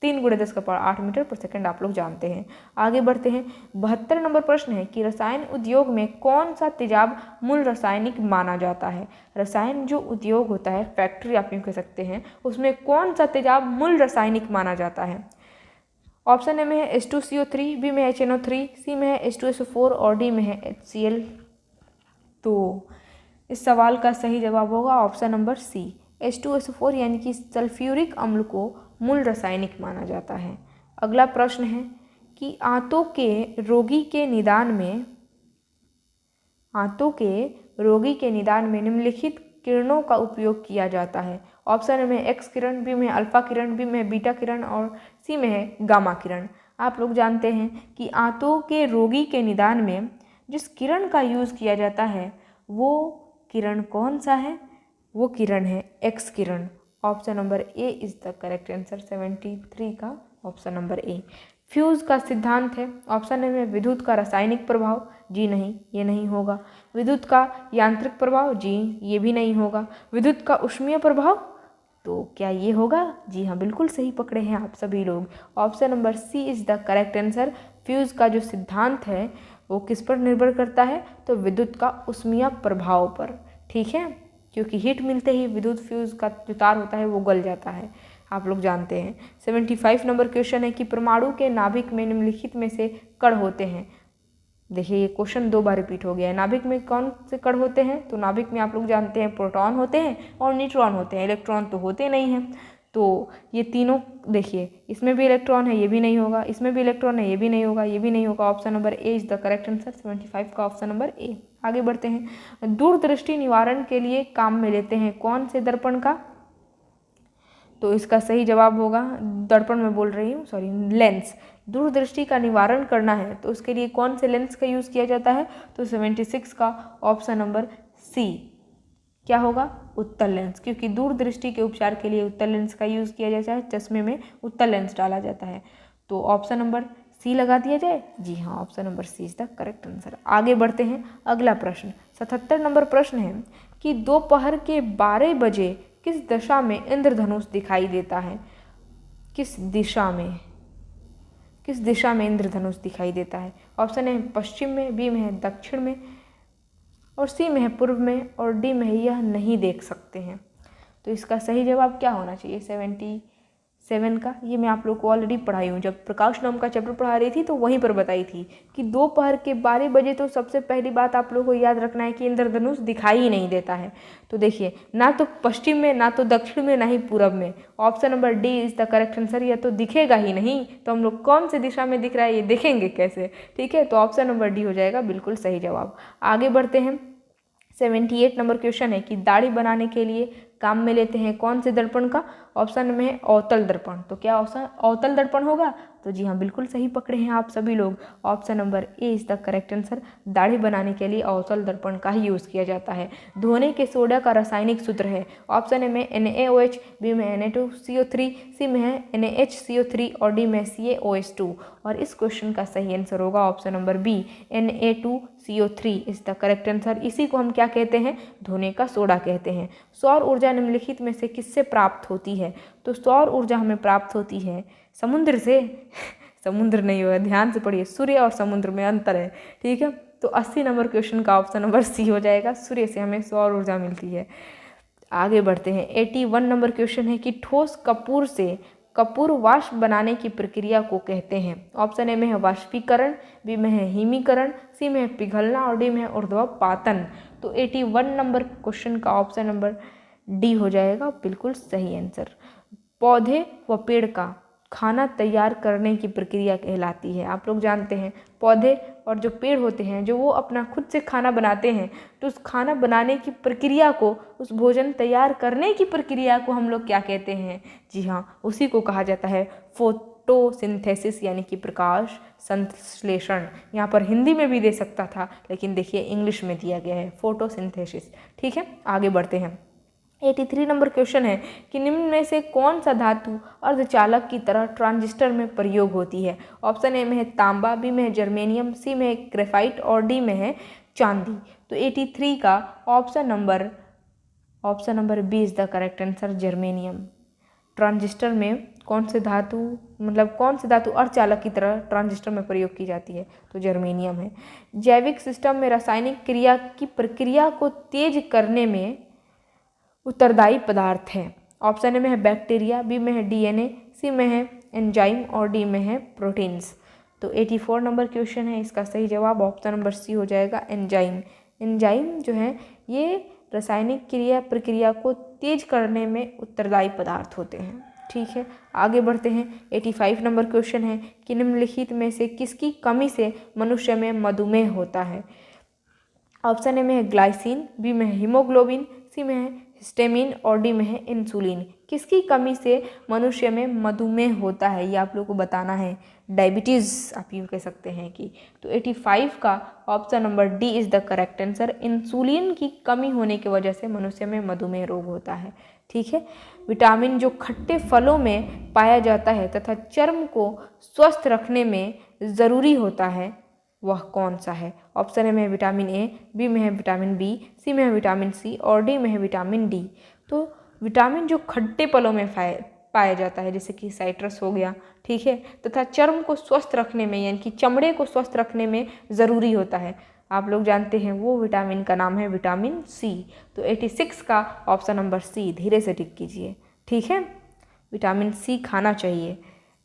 10⁸ मीटर प्रति सेकंड आप लोग जानते हैं। आगे बढ़ते हैं। 72 नंबर प्रश्न है कि रसायन उद्योग में कौन सा तेजाब मूल रासायनिक माना जाता है? रसायन जो उद्योग होता है, फैक्ट्री आप यूँ कह सकते हैं, उसमें कौन सा तेजाब मूल रासायनिक माना जाता है? ऑप्शन ए में है H2CO3, बी में है HNO3, सी में है H2SO4 और डी में है HCl। तो इस सवाल का सही जवाब होगा ऑप्शन नंबर सी, H2SO4 यानी कि सल्फ्यूरिक अम्ल को मूल रासायनिक माना जाता है। अगला प्रश्न है कि आंतों के रोगी के निदान में निम्नलिखित किरणों का उपयोग किया जाता है। ऑप्शन में एक्स किरण, बी में अल्फा किरण, बी में बीटा किरण और सी में है गामा किरण। आप लोग जानते हैं कि आंतों के रोगी के निदान में जिस किरण का यूज़ किया जाता है वो किरण कौन सा है? वो किरण है x Kiran. Option number A is the correct answer, 73 का ऑप्शन नंबर ए। फ्यूज़ का सिद्धांत है। ऑप्शन ए में विद्युत का रासायनिक प्रभाव, जी नहीं, ये नहीं होगा। विद्युत का यांत्रिक प्रभाव, जी ये भी नहीं होगा। विद्युत का ऊष्मीय प्रभाव, तो क्या ये होगा? जी हाँ, बिल्कुल सही पकड़े हैं आप सभी लोग। Option number C is the correct answer. Fuse का जो सिद्धांत है वो किस पर निर्भर करता है? तो विद्युत का ऊष्मीय प्रभाव पर, ठीक है, क्योंकि हीट मिलते ही विद्युत फ्यूज़ का जो तार होता है वो गल जाता है, आप लोग जानते हैं। 75 नंबर क्वेश्चन है कि परमाणु के नाभिक में निम्नलिखित में से कण होते हैं। देखिए ये क्वेश्चन 2 बार रिपीट हो गया है। नाभिक में कौन से कण होते हैं? तो नाभिक में आप लोग जानते हैं प्रोटॉन होते हैं और न्यूट्रॉन होते हैं, इलेक्ट्रॉन तो होते नहीं हैं। तो ये तीनों देखिए, इसमें भी इलेक्ट्रॉन है, ये भी नहीं होगा, इसमें भी इलेक्ट्रॉन है, ये भी नहीं होगा, ये भी नहीं होगा। Option number A is the correct answer, 75 का ऑप्शन नंबर ए। आगे बढ़ते हैं। दूरदृष्टि निवारण के लिए काम में लेते हैं कौन से दर्पण का? तो इसका सही जवाब होगा, दर्पण में बोल रही हूँ, सॉरी, लेंस। दूरदृष्टि का निवारण करना है तो उसके लिए कौन से लेंस का यूज़ किया जाता है? तो 76 का ऑप्शन नंबर सी क्या होगा? उत्तल लेंस, क्योंकि दूरदृष्टि के उपचार के लिए उत्तल लेंस का यूज़ किया जाता है, चश्मे में उत्तल लेंस डाला जाता है। तो ऑप्शन नंबर सी लगा दिया जाए। जी हाँ, option number C is the correct answer. आगे बढ़ते हैं। अगला प्रश्न 77 नंबर प्रश्न है कि दोपहर के 12 बजे किस दिशा में इंद्रधनुष दिखाई देता है? किस दिशा में इंद्रधनुष दिखाई देता है? ऑप्शन ए पश्चिम में, बी में है दक्षिण में और सी में है पूर्व में और डी में है यह नहीं देख सकते हैं। तो इसका सही जवाब क्या होना चाहिए? 77 का, ये मैं आप लोग को ऑलरेडी पढ़ाई हूँ, जब प्रकाश नाम का चैप्टर पढ़ा रही थी तो वहीं पर बताई थी कि दोपहर के 12 बजे तो सबसे पहली बात आप लोग को याद रखना है कि इंद्रधनुष दिखाई ही नहीं देता है। तो देखिए, ना तो पश्चिम में, ना तो दक्षिण में, ना ही पूरब में। Option number d is the correct answer. यह तो दिखेगा ही नहीं तो हम लोग कौन सी दिशा में दिख रहा है ये देखेंगे कैसे? ठीक है, तो ऑप्शन नंबर डी हो जाएगा बिल्कुल सही जवाब। आगे बढ़ते हैं। 78 नंबर क्वेश्चन है कि दाढ़ी बनाने के लिए काम में लेते हैं कौन से दर्पण का? ऑप्शन में है अवतल दर्पण। तो क्या ऑप्शन अवतल दर्पण होगा? तो जी हाँ, बिल्कुल सही पकड़े हैं आप सभी लोग। Option number A is the correct answer. दाढ़ी बनाने के लिए अवतल दर्पण का ही यूज़ किया जाता है। धोने के सोडा का रासायनिक सूत्र है। ऑप्शन ए में NaOH, बी में Na2CO3, सी में है NaHCO3 और डी में CaOH2। और इस क्वेश्चन का सही आंसर होगा option number B, Na2CO3 is the correct answer. इसी को हम क्या कहते हैं? धोने का सोडा कहते हैं। सौर ऊर्जा निम्नलिखित में से किससे प्राप्त होती है? तो सौर ऊर्जा हमें प्राप्त होती है समुद्र से। समुद्र नहीं होगा, ध्यान से पढ़िए, सूर्य और समुद्र में अंतर है, ठीक है। तो 80 नंबर क्वेश्चन का ऑप्शन नंबर सी हो जाएगा, सूर्य से हमें सौर ऊर्जा मिलती है। आगे बढ़ते हैं। 81 नंबर क्वेश्चन है कि ठोस कपूर से कपूर वाष्प बनाने की प्रक्रिया को कहते हैं। ऑप्शन ए में है वाष्पीकरण, बी में है हिमीकरण, सी में है पिघलना और डी में है ऊर्ध्वपातन। तो 81 नंबर क्वेश्चन का ऑप्शन नंबर डी हो जाएगा बिल्कुल सही आंसर। पौधे व पेड़ का खाना तैयार करने की प्रक्रिया कहलाती है। आप लोग जानते हैं पौधे और जो पेड़ होते हैं जो वो अपना खुद से खाना बनाते हैं, तो उस खाना बनाने की प्रक्रिया को, उस भोजन तैयार करने की प्रक्रिया को हम लोग क्या कहते हैं? जी हाँ, उसी को कहा जाता है फोटोसिंथेसिस, यानी कि प्रकाश संश्लेषण। यहाँ पर हिंदी में भी दे सकता था, लेकिन देखिए इंग्लिश में दिया गया है फोटोसिंथेसिस, ठीक है। आगे बढ़ते हैं। 83 नंबर क्वेश्चन है कि निम्न में से कौन सा धातु अर्धचालक की तरह ट्रांजिस्टर में प्रयोग होती है? ऑप्शन ए में है तांबा, बी में है जर्मेनियम, सी में है ग्रेफाइट और डी में है चांदी। तो 83 का option number B is the correct answer, germanium. Transistor में कौन से धातु अर्धचालक की तरह ट्रांजिस्टर में प्रयोग की जाती है? तो जर्मेनियम है। जैविक सिस्टम में रासायनिक क्रिया की प्रक्रिया को तेज करने में उत्तरदायी पदार्थ है। ऑप्शन ए में है बैक्टीरिया, बी में है डीएनए, सी में है एंजाइम और डी में है प्रोटीन्स। तो 84 नंबर क्वेश्चन है, इसका सही जवाब ऑप्शन नंबर सी हो जाएगा, एंजाइम। एंजाइम जो है ये रासायनिक प्रक्रिया को तेज करने में उत्तरदायी पदार्थ होते हैं, ठीक है। आगे बढ़ते हैं। 85 नंबर क्वेश्चन है कि निम्नलिखित में से किसकी कमी से मनुष्य में मधुमेह होता है? ऑप्शन ए में है ग्लाइसिन, बी में है हीमोग्लोबिन, सी में है हिस्टामिन और डी में है इंसुलिन। किसकी कमी से मनुष्य में मधुमेह होता है, ये आप लोगों को बताना है। डायबिटीज़ आप यूँ कह सकते हैं कि। तो 85 का option number d is the correct answer. Insulin की कमी होने की वजह से मनुष्य में मधुमेह रोग होता है, ठीक है। विटामिन जो खट्टे फलों में पाया जाता है तथा चर्म को स्वस्थ रखने में ज़रूरी होता है, वह कौन सा है? ऑप्शन ए में है विटामिन ए, बी में है विटामिन बी, सी में है विटामिन सी और डी में है विटामिन डी। तो विटामिन जो खट्टे फलों में पाया जाता है, जैसे कि साइट्रस हो गया, ठीक है, तथा चर्म को स्वस्थ रखने में, यानी कि चमड़े को स्वस्थ रखने में ज़रूरी होता है, आप लोग जानते हैं वो विटामिन का नाम है विटामिन सी। तो 86 का ऑप्शन नंबर सी, धीरे से टिक कीजिए, ठीक है। विटामिन सी खाना चाहिए,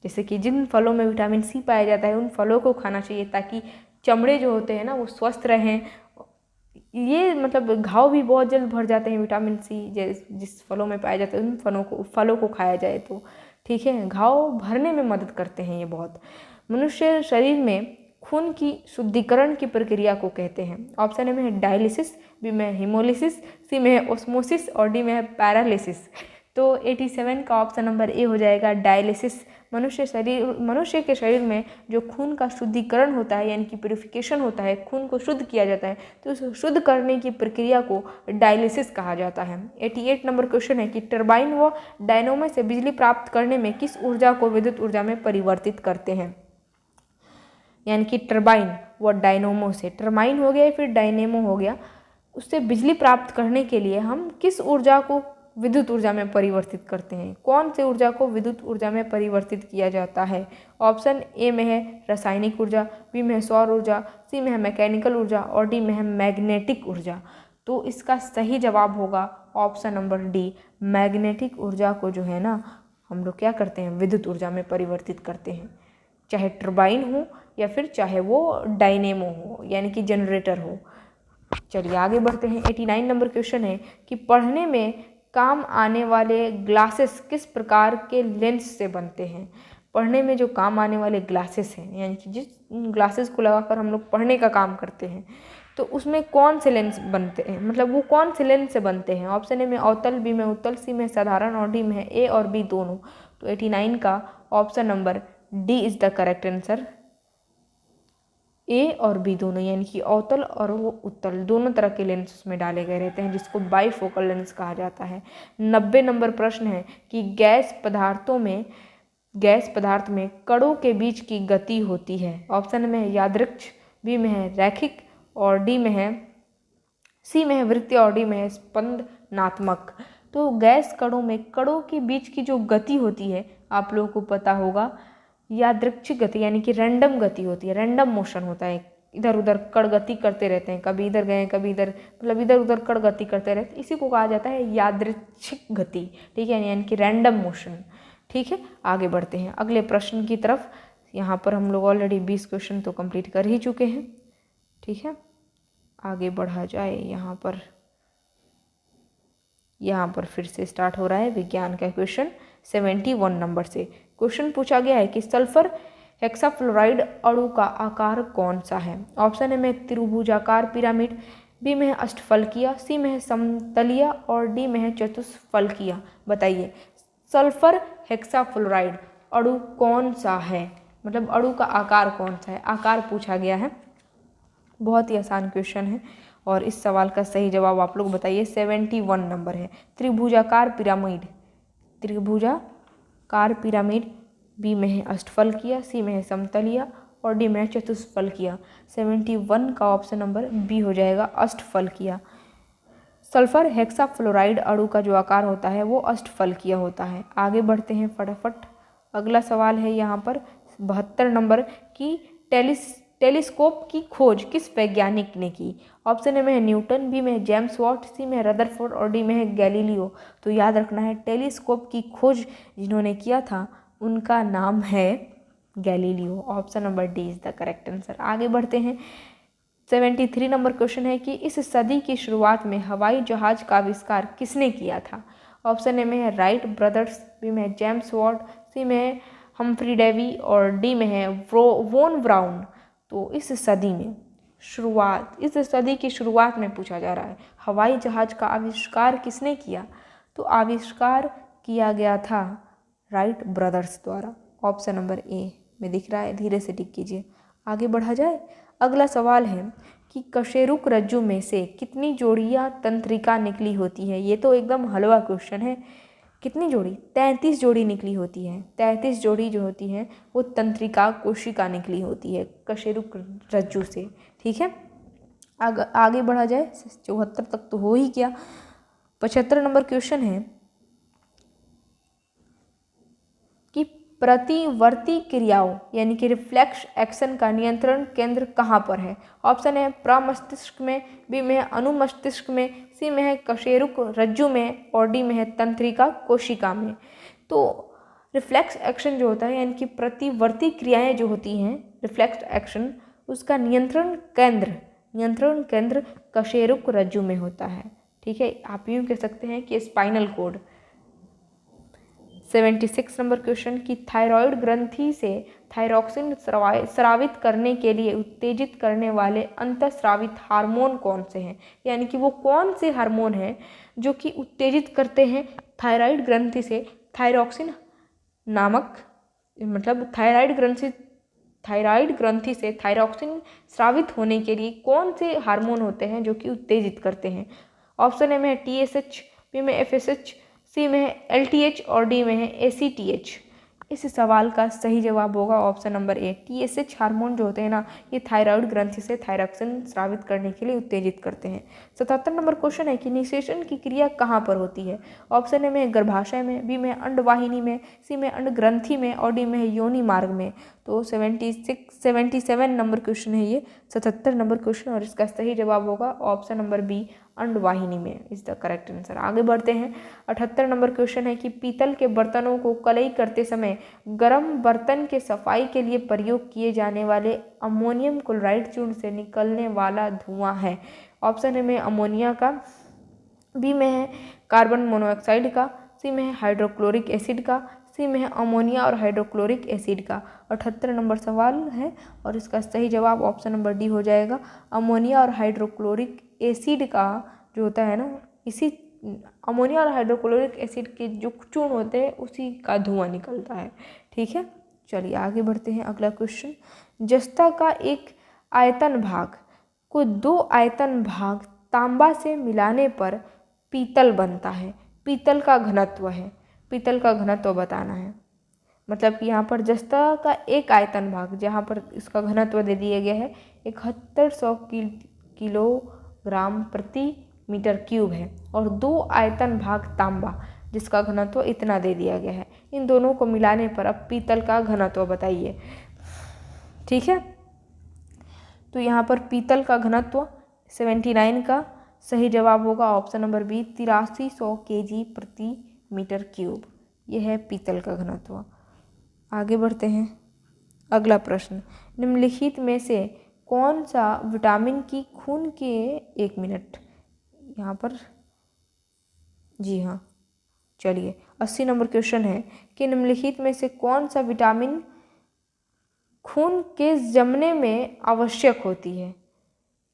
जैसे कि जिन फलों में विटामिन सी पाया जाता है उन फलों को खाना चाहिए, ताकि चमड़े जो होते हैं ना वो स्वस्थ रहें। ये मतलब घाव भी बहुत जल्द भर जाते हैं विटामिन सी जिस फलों में पाया जाता है उन फलों को खाया जाए तो, ठीक है। घाव भरने में मदद करते हैं ये बहुत। मनुष्य शरीर में खून की शुद्धिकरण की प्रक्रिया को कहते हैं। ऑप्शन ए में है डायलिसिस, बी में है हीमोलिसिस, सी में है ओस्मोसिस और डी में है पैरालिसिस। तो 87 का ऑप्शन नंबर ए हो जाएगा, डायलिसिस। मनुष्य के शरीर में जो खून का शुद्धिकरण होता है, यानी कि प्यूरिफिकेशन होता है, खून को शुद्ध किया जाता है, तो उस शुद्ध करने की प्रक्रिया को डायलिसिस कहा जाता है। 88 नंबर क्वेश्चन है कि टरबाइन व डायनेमो से बिजली प्राप्त करने में किस ऊर्जा को विद्युत ऊर्जा में परिवर्तित करते हैं? यानी कि टरबाइन व डायनेमो से, टरबाइन हो गया फिर डायनेमो हो गया, उससे बिजली प्राप्त करने के लिए हम किस ऊर्जा को विद्युत ऊर्जा में परिवर्तित करते हैं? कौन से ऊर्जा को विद्युत ऊर्जा में परिवर्तित किया जाता है? ऑप्शन ए में है रासायनिक ऊर्जा, बी में है सौर ऊर्जा, सी में है मैकेनिकल ऊर्जा और डी में है मैग्नेटिक ऊर्जा। तो इसका सही जवाब होगा ऑप्शन नंबर डी, मैग्नेटिक ऊर्जा को जो है ना हम लोग क्या करते हैं, विद्युत ऊर्जा में परिवर्तित करते हैं, चाहे टरबाइन हो या फिर चाहे वो डायनेमो हो, यानी कि जनरेटर हो। चलिए आगे बढ़ते हैं। 89 नंबर क्वेश्चन है कि पढ़ने में काम आने वाले ग्लासेस किस प्रकार के लेंस से बनते हैं? पढ़ने में जो काम आने वाले ग्लासेस हैं, यानी कि जिस ग्लासेस को लगाकर हम लोग पढ़ने का काम करते हैं, तो उसमें कौन से लेंस बनते हैं, मतलब वो कौन से लेंस से बनते हैं? ऑप्शन ए में अवतल, बी में उत्तल, सी में साधारण और डी में है ए और बी दोनों। तो 89 का option number d is the correct answer, a और बी दोनों, यानी कि अवतल और वो उत्तल दोनों तरह के लेंस उसमें डाले गए रहते हैं, जिसको बाईफोकल लेंस कहा जाता है। 90 नंबर प्रश्न है कि गैस पदार्थ में कणों के बीच की गति होती है। ऑप्शन में है यादृक्ष, बी में है रैखिक और डी में है, सी में है वृत्तीय और डी में है स्पंदनात्मक। तो गैस कणों में कणों के बीच की जो गति होती है, आप लोगों को पता होगा यादृच्छिक गति यानी कि रैंडम गति होती है, रैंडम मोशन होता है, इधर उधर कण गति करते रहते हैं, कभी इधर गए कभी इधर, मतलब इधर उधर कण गति करते रहते हैं, इसी को कहा जाता है यादृच्छिक गति। ठीक है, यानी कि रैंडम मोशन। ठीक है, आगे बढ़ते हैं अगले प्रश्न की तरफ। यहाँ पर हम लोग ऑलरेडी 20 क्वेश्चन तो कंप्लीट कर ही चुके हैं। ठीक है, आगे बढ़ा जाए। यहाँ पर फिर से स्टार्ट हो रहा है विज्ञान का क्वेश्चन 71 नंबर से। क्वेश्चन पूछा गया है कि सल्फर हेक्साफ्लोराइड अणु का आकार कौन सा है। ऑप्शन ए में त्रिभुजाकार पिरामिड, बी में है अष्टफलकीय, सी में है समतलीय और डी में है चतुष्फलकीय। बताइए सल्फर हेक्साफ्लोराइड अणु कौन सा है, मतलब अणु का आकार कौन सा है, आकार पूछा गया है। बहुत ही आसान क्वेश्चन है और इस सवाल का सही जवाब आप लोग बताइए। 71 नंबर है त्रिभुजाकार पिरामिड, त्रिभुजाकार पिरामिड, बी में है अष्टफलकीय, सी में है समतलीय और डी में है चतुष्फलकीय। 71 का ऑप्शन नंबर बी हो जाएगा, अष्टफलकीय। सल्फर हेक्साफ्लोराइड अणु का जो आकार होता है वो अष्टफलकीय होता है। आगे बढ़ते हैं फटाफट। अगला सवाल है यहाँ पर 72 नंबर की टेलीस्कोप की खोज किस वैज्ञानिक ने की। ऑप्शन ए में है न्यूटन, बी में है जेम्स वॉट, सी में है रदरफोर्ड और डी में है गैलीलियो। तो याद रखना है टेलीस्कोप की खोज जिन्होंने किया था उनका नाम है Galileo. Option number D is the correct answer. आगे बढ़ते हैं 73 नंबर क्वेश्चन है कि इस सदी की शुरुआत में हवाई जहाज का आविष्कार किसने किया था। ऑप्शन ए में है राइट ब्रदर्स, बी में है जेम्स वॉट, सी में है हम्फ्री डेवी और डी में है वोन ब्राउन। तो इस सदी की शुरुआत में पूछा जा रहा है हवाई जहाज का आविष्कार किसने किया। तो आविष्कार किया गया था राइट ब्रदर्स द्वारा। ऑप्शन नंबर ए में दिख रहा है, धीरे से टिक कीजिए। आगे बढ़ा जाए। अगला सवाल है कि कशेरुक रज्जु में से कितनी जोड़ियाँ तंत्रिका निकली होती है। ये तो एकदम हलवा क्वेश्चन है। कितनी जोड़ी? 33 जोड़ी निकली होती है। 33 जोड़ी जो होती है वो तंत्रिका कोशिका निकली होती है कशेरुक रज्जु से। ठीक है, आगे बढ़ा जाए। 74 तक तो हो ही गया। 75 नंबर क्वेश्चन है कि प्रतिवर्ती क्रियाओं यानी कि रिफ्लेक्स एक्शन का नियंत्रण केंद्र कहाँ पर है। ऑप्शन है प्रमस्तिष्क में, बी में है अनुमस्तिष्क में, सी में है कशेरुक रज्जु में और डी में है तंत्रिका कोशिका में। तो रिफ्लेक्स एक्शन जो होता है यानी कि प्रतिवर्ती क्रियाएं जो होती हैं रिफ्लेक्स एक्शन, उसका नियंत्रण केंद्र कशेरुक रज्जु में होता है। ठीक है, आप यूँ कह सकते हैं कि स्पाइनल कोड। 76 नंबर क्वेश्चन की थायराइड ग्रंथि से थायरॉक्सिन स्रावित करने के लिए उत्तेजित करने वाले अंतःस्रावित हार्मोन कौन से हैं, यानी कि वो कौन से हार्मोन हैं जो कि उत्तेजित करते हैं थायराइड ग्रंथि से थायरॉक्सिन नामक, मतलब थायराइड ग्रंथि से थायरॉक्सिन स्रावित होने के लिए कौन से हार्मोन होते हैं जो कि उत्तेजित करते हैं। ऑप्शन ए में है TSH, बी में FSH, सी में है LTH और डी में है ACTH। इस सवाल का सही जवाब होगा option number A. TSH hormone जो होते हैं ना, ये थायराइड ग्रंथि से थायरॉक्सिन स्रावित करने के लिए उत्तेजित करते हैं। 77 नंबर क्वेश्चन है कि निषेचन की क्रिया कहाँ पर होती है। ऑप्शन ए में गर्भाशय में, बी में अंडवाहिनी में, सी में अंडग्रंथि में और डी में है योनि मार्ग में। तो 77 नंबर क्वेश्चन है ये, 77 नंबर क्वेश्चन, और इसका सही जवाब होगा ऑप्शन नंबर बी, अंडवाहिनी में इज द करेक्ट आंसर। आगे बढ़ते हैं। 78 नंबर क्वेश्चन है कि पीतल के बर्तनों को कलई करते समय गर्म बर्तन के सफाई के लिए प्रयोग किए जाने वाले अमोनियम क्लोराइड चूर्ण से निकलने वाला धुआं है। ऑप्शन ए में अमोनिया का, बी में है कार्बन मोनोऑक्साइड का, सी में है हाइड्रोक्लोरिक एसिड का, सी में है अमोनिया और हाइड्रोक्लोरिक एसिड का। 78 नंबर सवाल है और इसका सही जवाब ऑप्शन नंबर डी हो जाएगा। अमोनिया और हाइड्रोक्लोरिक एसिड का जो होता है ना, इसी अमोनिया और हाइड्रोक्लोरिक एसिड के जो चूर्ण होते हैं उसी का धुआं निकलता है। ठीक है, चलिए आगे बढ़ते हैं। अगला क्वेश्चन, जस्ता का एक आयतन भाग को 2 आयतन भाग तांबा से मिलाने पर पीतल बनता है। पीतल का घनत्व है, पीतल का घनत्व बताना है। मतलब कि यहाँ पर जस्ता का एक आयतन भाग, जहाँ पर इसका घनत्व दे दिया गया है 7100 किलोग्राम प्रति मीटर क्यूब है, और 2 आयतन भाग तांबा जिसका घनत्व इतना दे दिया गया है। इन दोनों को मिलाने पर अब पीतल का घनत्व बताइए। ठीक है, तो यहाँ पर पीतल का घनत्व 79 का सही जवाब होगा ऑप्शन नंबर बी 8300 kg प्रति मीटर क्यूब। यह है पीतल का घनत्व। आगे बढ़ते हैं, अगला प्रश्न, निम्नलिखित में से कौन सा विटामिन की खून के 1 मिनट यहाँ पर, जी हाँ चलिए 80 नंबर क्वेश्चन है कि निम्नलिखित में से कौन सा विटामिन खून के जमने में आवश्यक होती है,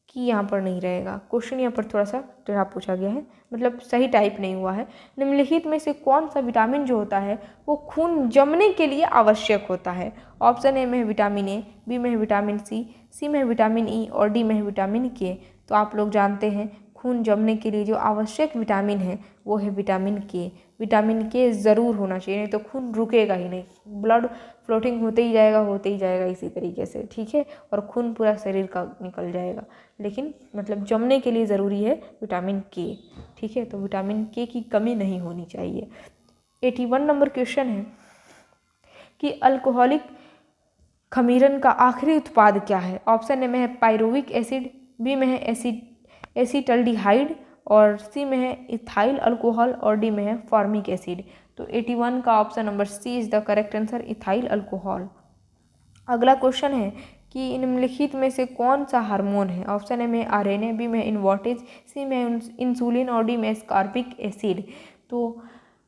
कि यहाँ पर नहीं रहेगा। क्वेश्चन यहाँ पर थोड़ा सा टेढ़ा पूछा गया है, मतलब सही टाइप नहीं हुआ है। निम्नलिखित में से कौन सा विटामिन जो होता है वो खून जमने के लिए आवश्यक होता है। ऑप्शन ए में है विटामिन ए, बी में है विटामिन सी में है विटामिन ई और डी में है विटामिन के। तो आप लोग जानते हैं खून जमने के लिए जो आवश्यक विटामिन है वो है विटामिन के। विटामिन के ज़रूर होना चाहिए, नहीं तो खून रुकेगा ही नहीं, ब्लड फ्लोटिंग होते ही जाएगा इसी तरीके से, ठीक है, और खून पूरा शरीर का निकल जाएगा। लेकिन मतलब जमने के लिए ज़रूरी है विटामिन के, ठीक है, तो विटामिन के की कमी नहीं होनी चाहिए। 81 नंबर क्वेश्चन है कि अल्कोहलिक खमीरन का आखिरी उत्पाद क्या है। ऑप्शन ए में है पायरुविक एसिड, बी में है एसिटल्डिहाइड और सी में है इथाइल अल्कोहल और डी में है फॉर्मिक एसिड। तो 81 का option number C is the correct answer, ethyl alcohol. अगला क्वेश्चन है कि निम्नलिखित में से कौन सा हार्मोन है। ऑप्शन ए में आरएनए, बी में इन्वर्टेज, सी में इंसुलिन और डी में स्कॉर्बिक एसिड। तो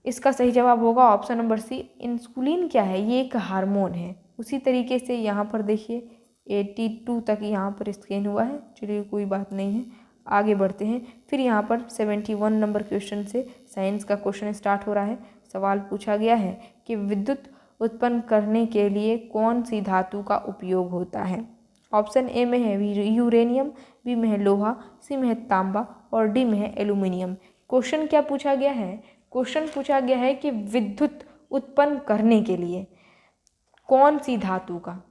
इसका सही जवाब होगा ऑप्शन नंबर सी, इंसुलिन क्या है, ये एक हार्मोन है। उसी तरीके से यहाँ पर देखिए 82 तक यहाँ पर स्कैन हुआ है, चलिए कोई बात नहीं है, आगे बढ़ते हैं। फिर यहाँ पर 71 नंबर क्वेश्चन से साइंस का क्वेश्चन स्टार्ट हो रहा है। सवाल पूछा गया है कि विद्युत उत्पन्न करने के लिए कौन सी धातु का उपयोग होता है। ऑप्शन ए में है यूरेनियम, बी में है लोहा, सी में है तांबा और डी में है एल्यूमिनियम। क्वेश्चन क्या पूछा गया है, क्वेश्चन पूछा गया है कि विद्युत उत्पन्न करने के लिए कौन सी धातु का,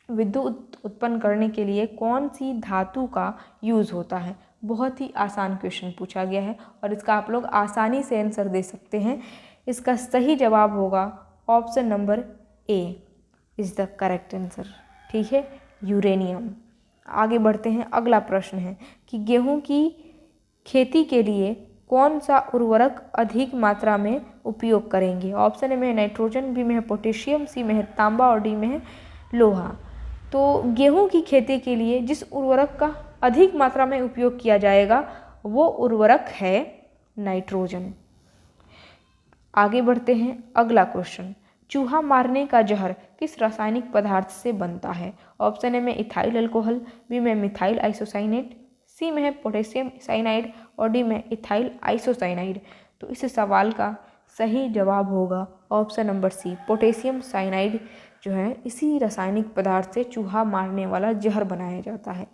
विद्युत उत्पन्न करने के लिए कौन सी धातु का यूज़ होता है। बहुत ही आसान क्वेश्चन पूछा गया है और इसका आप लोग आसानी से आंसर दे सकते हैं। इसका सही जवाब होगा option number A is the correct answer, ठीक है, यूरेनियम। आगे बढ़ते हैं, अगला प्रश्न है कि गेहूं की खेती के लिए कौन सा उर्वरक अधिक मात्रा में उपयोग करेंगे। ऑप्शन ए में है नाइट्रोजन, बी में है पोटेशियम, सी में है तांबा और डी में है लोहा। तो गेहूं की खेती के लिए जिस उर्वरक का अधिक मात्रा में उपयोग किया जाएगा वो उर्वरक है नाइट्रोजन। आगे बढ़ते हैं, अगला क्वेश्चन, चूहा मारने का जहर किस रासायनिक पदार्थ से बनता है। ऑप्शन ए में इथाइल अल्कोहल, बी में मिथाइल आइसोसाइनेट, सी में है पोटेशियम साइनाइड और डी में इथाइल आइसोसाइनाइड। तो इस सवाल का सही जवाब होगा option number C, potassium cyanide जो है इसी रासायनिक पदार्थ से चूहा मारने वाला जहर बनाया जाता है।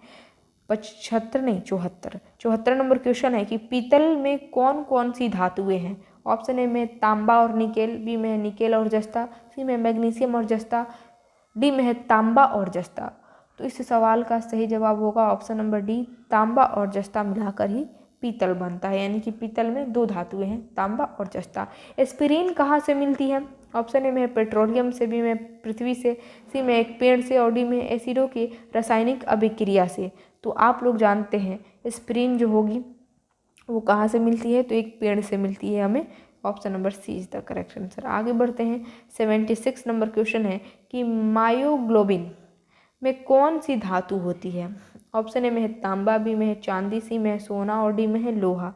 74 नंबर क्वेश्चन है कि पीतल में कौन कौन सी धातुएं हैं। ऑप्शन ए में तांबा और निकेल, बी में है निकेल और जस्ता, सी में मैग्नीशियम और जस्ता, डी में है तांबा और जस्ता। तो इस सवाल का सही जवाब होगा ऑप्शन नंबर डी, तांबा और जस्ता मिलाकर ही पीतल बनता है, यानी कि पीतल में दो धातुएं हैं, तांबा और जस्ता। एस्पिरिन कहाँ से मिलती है। ऑप्शन ए में है पेट्रोलियम से, बी में पृथ्वी से, सी में एक पेड़ से और डी में एसिडों की रासायनिक अभिक्रिया से। तो आप लोग जानते हैं एस्पिरिन जो होगी वो कहाँ से मिलती है, तो एक पेड़ से मिलती है हमें। Option number C is the correct answer. आगे बढ़ते हैं, 76 नंबर क्वेश्चन है कि मायोग्लोबिन में कौन सी धातु होती है। ऑप्शन ए में है तांबा, बी में है चांदी, सी में है सोना और डी में है लोहा।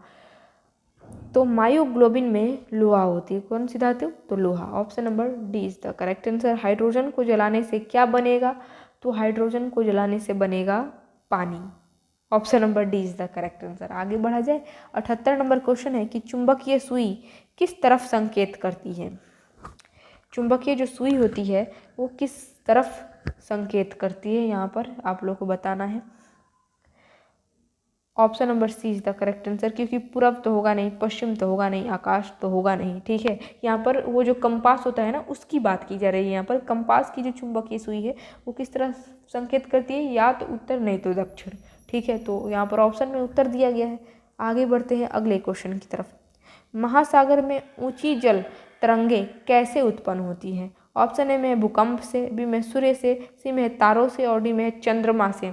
तो मायोग्लोबिन में लोहा होती है, कौन सी धातु, तो लोहा। Option number d is the correct answer. Hydrogen को जलाने से क्या बनेगा, तो हाइड्रोजन को जलाने से बनेगा पानी। Option number d is the correct answer. आगे बढ़ा जाए, 78 नंबर क्वेश्चन है कि चुंबकीय सुई किस तरफ संकेत करती है। चुंबकीय जो सुई होती है वो किस तरफ संकेत करती है, यहाँ पर आप लोग को बताना है। Option number C is the correct answer, क्योंकि पूरब तो होगा नहीं, पश्चिम तो होगा नहीं, आकाश तो होगा नहीं, ठीक है। यहाँ पर वो जो कंपास होता है ना उसकी बात की जा रही है। यहाँ पर कंपास की जो चुंबकीय सुई है वो किस तरह संकेत करती है, या तो उत्तर नहीं तो दक्षिण, ठीक है। तो यहाँ पर ऑप्शन में उत्तर दिया गया है। आगे बढ़ते हैं अगले क्वेश्चन की तरफ। महासागर में ऊंची जल तरंगे कैसे उत्पन्न होती हैं? ऑप्शन ए में है भूकंप से, बी में सूर्य से, सी में है तारों से और डी में है चंद्रमा से।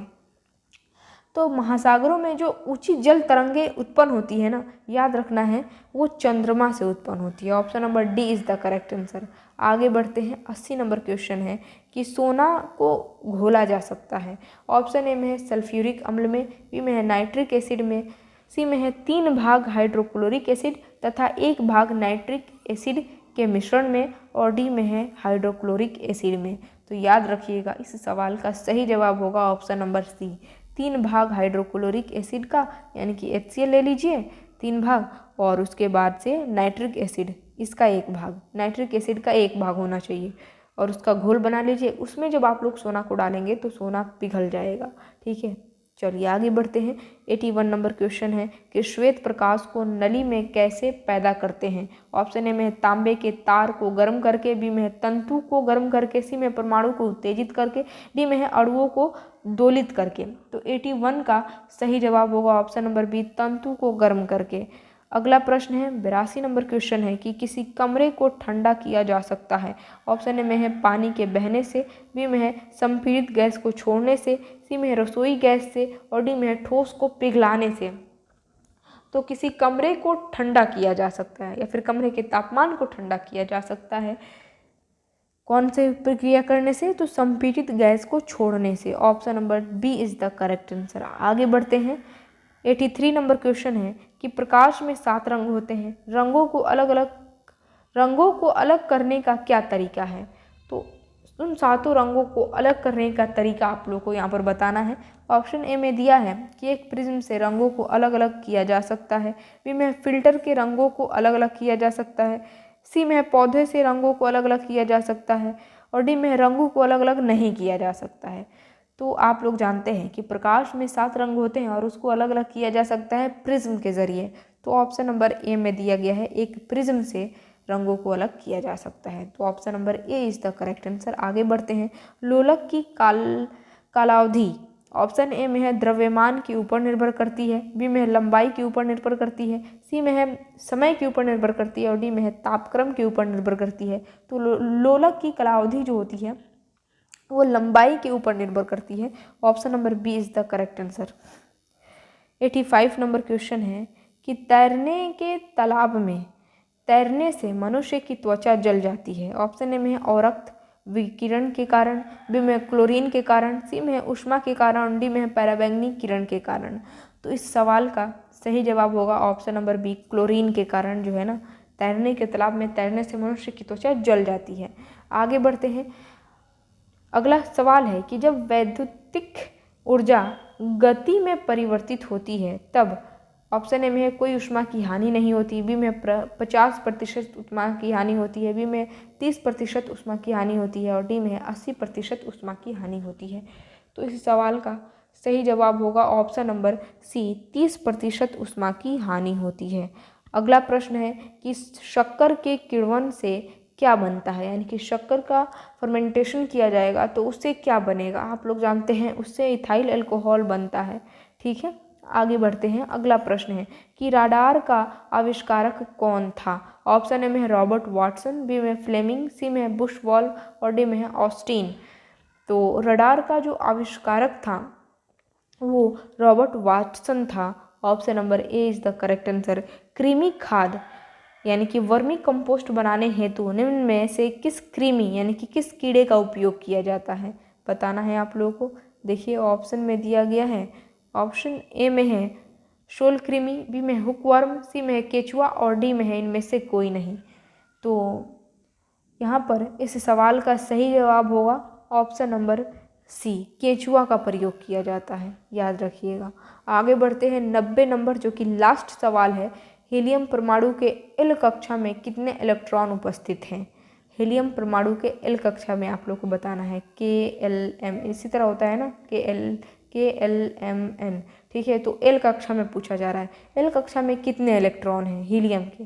तो महासागरों में जो ऊंची जल तरंगे उत्पन्न होती है ना, याद रखना है वो चंद्रमा से उत्पन्न होती है। Option number d is the correct answer. आगे बढ़ते हैं। 80 नंबर क्वेश्चन है कि सोना को घोला जा सकता है। ऑप्शन ए में है सल्फ्यूरिक अम्ल में, बी में है नाइट्रिक एसिड में, सी में है 3 भाग हाइड्रोक्लोरिक एसिड तथा 1 भाग नाइट्रिक एसिड के मिश्रण में और डी में है हाइड्रोक्लोरिक एसिड में। तो याद रखिएगा इस सवाल का सही जवाब होगा ऑप्शन नंबर सी, 3 भाग हाइड्रोक्लोरिक एसिड का, यानी कि HCl ले लीजिए 3 भाग, और उसके बाद से नाइट्रिक एसिड इसका 1 भाग, नाइट्रिक एसिड का 1 भाग होना चाहिए, और उसका घोल बना लीजिए। उसमें जब आप लोग सोना को डालेंगे तो सोना पिघल जाएगा। ठीक है, चलिए आगे बढ़ते हैं। 81 नंबर क्वेश्चन है कि श्वेत प्रकाश को नली में कैसे पैदा करते हैं? ऑप्शन ए में है तांबे के तार को गर्म करके, बी में है तंतु को गर्म करके, सी में परमाणु को उत्तेजित करके, डी में है अणुओं को दोलित करके। तो 81 का सही जवाब होगा ऑप्शन नंबर बी, तंतु को गर्म करके। अगला प्रश्न है 82 नंबर क्वेश्चन है कि किसी कमरे को ठंडा किया जा सकता है। ऑप्शन ए में है पानी के बहने से, बी में है संपीड़ित गैस को छोड़ने से, सी में है रसोई गैस से और डी में है ठोस को पिघलाने से। तो किसी कमरे को ठंडा किया जा सकता है या फिर कमरे के तापमान को ठंडा किया जा सकता है कौन से प्रक्रिया करने से? तो संपीड़ित गैस को छोड़ने से। Option number B is the correct answer. आगे बढ़ते हैं। 83 नंबर क्वेश्चन है कि प्रकाश में 7 रंग होते हैं, रंगों को अलग करने का क्या तरीका है? तो उन 7 रंगों को अलग करने का तरीका आप लोग को यहाँ पर बताना है। ऑप्शन ए में दिया है कि एक प्रिज्म से रंगों को अलग अलग किया जा सकता है, बी में फिल्टर के रंगों को अलग अलग किया जा सकता है, सी में पौधे से रंगों को अलग अलग किया जा सकता है और डी में रंगों को अलग अलग नहीं किया जा सकता है। तो आप लोग जानते हैं कि प्रकाश में 7 रंग होते हैं और उसको अलग अलग किया जा सकता है प्रिज्म के ज़रिए। तो ऑप्शन नंबर ए में दिया गया है एक प्रिज्म से रंगों को अलग किया जा सकता है। तो option number A is the correct answer. आगे बढ़ते हैं। लोलक की कालावधि ऑप्शन ए में है द्रव्यमान के ऊपर निर्भर करती है, बी में है लंबाई के ऊपर निर्भर करती है, सी में है समय के ऊपर निर्भर करती है और डी में है तापक्रम के ऊपर निर्भर करती है। तो लोलक की कालावधि जो होती है वो लंबाई के ऊपर निर्भर करती है। Option number B is the correct answer. 85 number question है कि तैरने के तालाब में तैरने से मनुष्य की त्वचा जल जाती है। ऑप्शन ए में है औरक्त विकिरण के कारण, बी में क्लोरीन के कारण, सी में ऊष्मा के कारण, डी में पराबैंगनी किरण के कारण। तो इस सवाल का सही जवाब होगा ऑप्शन नंबर बी, क्लोरीन के कारण जो है ना, तैरने के तालाब में तैरने से मनुष्य की त्वचा जल जाती है। आगे बढ़ते हैं। अगला सवाल है कि जब वैद्युतिक ऊर्जा गति में परिवर्तित होती है तब ऑप्शन ए में है कोई ऊष्मा की हानि नहीं होती, बी में 50% ऊष्मा की हानि होती है, बी में 30% ऊष्मा की हानि होती है और डी में 80% ऊष्मा की हानि होती है। तो इस सवाल का सही जवाब होगा ऑप्शन नंबर सी, 30% ऊष्मा की हानि होती है। अगला प्रश्न है कि शक्कर के किण्वन से क्या बनता है, यानी कि शक्कर का फर्मेंटेशन किया जाएगा तो उससे क्या बनेगा? आप लोग जानते हैं उससे इथाइल अल्कोहल बनता है। ठीक है, आगे बढ़ते हैं। अगला प्रश्न है कि राडार का आविष्कारक कौन था? ऑप्शन ए में है रॉबर्ट वाटसन, बी में फ्लेमिंग, सी में बुश वॉल्व और डी में है ऑस्टिन। तो रडार का जो आविष्कारक था वो रॉबर्ट वाटसन था। Option number A is the correct answer. कृमि खाद यानी कि वर्मी कंपोस्ट बनाने हेतु निम्न में से किस कृमि यानी कि किस कीड़े का उपयोग किया जाता है, बताना है आप लोगों को। देखिए ऑप्शन में दिया गया है, ऑप्शन ए में है शोल कृमि, बी में हुकवर्म, सी में है केचुआ और डी में है इनमें से कोई नहीं। तो यहाँ पर इस सवाल का सही जवाब होगा ऑप्शन नंबर सी, केचुआ का प्रयोग किया जाता है, याद रखिएगा। आगे बढ़ते हैं। 90 नंबर जो कि लास्ट सवाल है, हीलियम परमाणु के एल कक्षा में कितने इलेक्ट्रॉन उपस्थित हैं? हीलियम परमाणु के एल कक्षा में आप लोग को बताना है KLM, इसी तरह होता है ना KLMN। ठीक है, तो एल कक्षा में पूछा जा रहा है एल कक्षा में कितने इलेक्ट्रॉन हैं हीलियम के।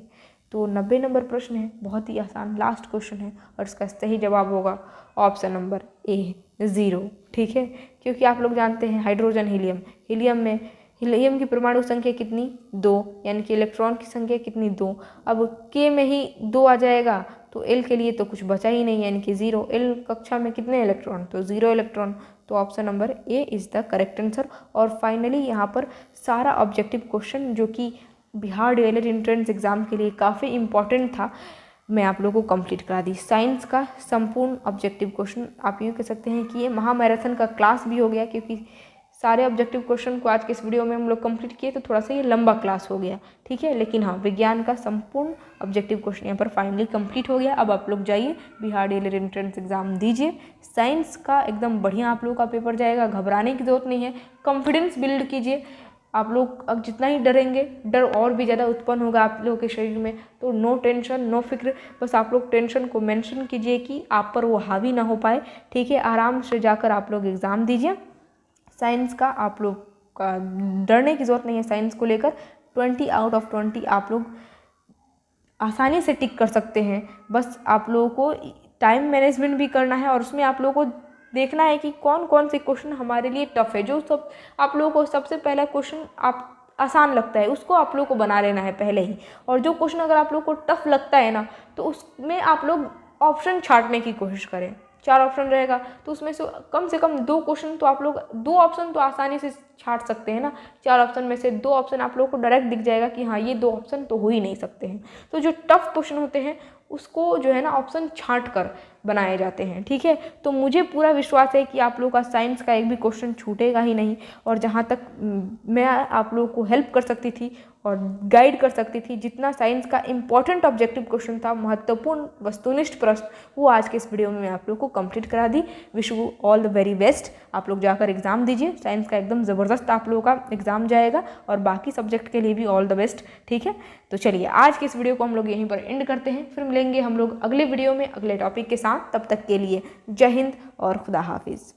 तो 90 नंबर प्रश्न है, बहुत ही आसान लास्ट क्वेश्चन है और इसका सही जवाब होगा ऑप्शन नंबर ए, 0। ठीक है, क्योंकि आप लोग जानते हैं हाइड्रोजन हीलियम हीलियम की परमाणु संख्या कितनी 2, यानी कि इलेक्ट्रॉन की संख्या कितनी 2। अब के में ही 2 आ जाएगा तो एल के लिए तो कुछ बचा ही नहीं, यानी कि 0। एल कक्षा में कितने इलेक्ट्रॉन, तो 0 इलेक्ट्रॉन। तो option number A is the correct answer. और फाइनली यहाँ पर सारा ऑब्जेक्टिव क्वेश्चन जो कि बिहार डीएलएड एंट्रेंस एग्जाम के लिए काफ़ी इंपॉर्टेंट था, मैं आप लोगों को कंप्लीट करा दी। साइंस का संपूर्ण ऑब्जेक्टिव क्वेश्चन आप यूँ कह सकते हैं कि ये महामैराथन का क्लास भी हो गया, क्योंकि सारे ऑब्जेक्टिव क्वेश्चन को आज के इस वीडियो में हम लोग कंप्लीट किए तो थोड़ा सा ये लंबा क्लास हो गया, ठीक है। लेकिन हाँ, विज्ञान का संपूर्ण ऑब्जेक्टिव क्वेश्चन यहाँ पर फाइनली कंप्लीट हो गया। अब आप लोग जाइए बिहार डीएलएड एंट्रेंस एग्जाम दीजिए। साइंस का एकदम बढ़िया आप लोगों का पेपर जाएगा, घबराने की जरूरत नहीं है, कॉन्फिडेंस बिल्ड कीजिए। आप लोग अब जितना ही डरेंगे, डर और भी ज़्यादा उत्पन्न होगा आप लोगों के शरीर में। तो नो टेंशन, नो फिक्र, बस आप लोग टेंशन को मेंशन कीजिए कि आप पर वो हावी ना हो पाए, ठीक है। आराम से जाकर आप लोग एग्ज़ाम दीजिए। साइंस का आप लोग का डरने की ज़रूरत नहीं है। साइंस को लेकर 20 आउट ऑफ 20 आप लोग आसानी से टिक कर सकते हैं। बस आप लोगों को टाइम मैनेजमेंट भी करना है और उसमें आप लोगों को देखना है कि कौन कौन से क्वेश्चन हमारे लिए टफ है। जो सब आप लोगों को सबसे पहला क्वेश्चन आप आसान लगता है उसको आप लोगों को बना लेना है पहले ही। और जो क्वेश्चन अगर आप लोगों को टफ लगता है ना, तो उसमें आप लोग ऑप्शन छांटने की कोशिश करें। 4 ऑप्शन रहेगा तो उसमें से कम 2 क्वेश्चन तो आप लोग 2 ऑप्शन तो आसानी से छांट सकते हैं ना। 4 ऑप्शन में से 2 ऑप्शन आप लोगों को डायरेक्ट दिख जाएगा कि हाँ ये 2 ऑप्शन तो हो ही नहीं सकते हैं। तो जो टफ क्वेश्चन होते हैं उसको जो है ना ऑप्शन छांट कर बनाए जाते हैं, ठीक है। तो मुझे पूरा विश्वास है कि आप लोगों का साइंस का एक भी क्वेश्चन छूटेगा ही नहीं। और जहाँ तक मैं आप लोगों को हेल्प कर सकती थी और गाइड कर सकती थी, जितना साइंस का इंपॉर्टेंट ऑब्जेक्टिव क्वेश्चन था, महत्वपूर्ण वस्तुनिष्ठ प्रश्न, वो आज के इस वीडियो में मैं आप लोग को कंप्लीट करा दी। Wish you all the very best. आप लोग जाकर एग्जाम दीजिए। साइंस का एकदम ज़बरदस्त आप लोगों का एग्जाम जाएगा और बाकी सब्जेक्ट के लिए भी ऑल द बेस्ट, ठीक है। तो चलिए आज के इस वीडियो को हम लोग यहीं पर एंड करते हैं। फिर मिलेंगे हम लोग अगले वीडियो में अगले टॉपिक के साथ। तब तक के लिए जय हिंद और खुदा हाफिज़।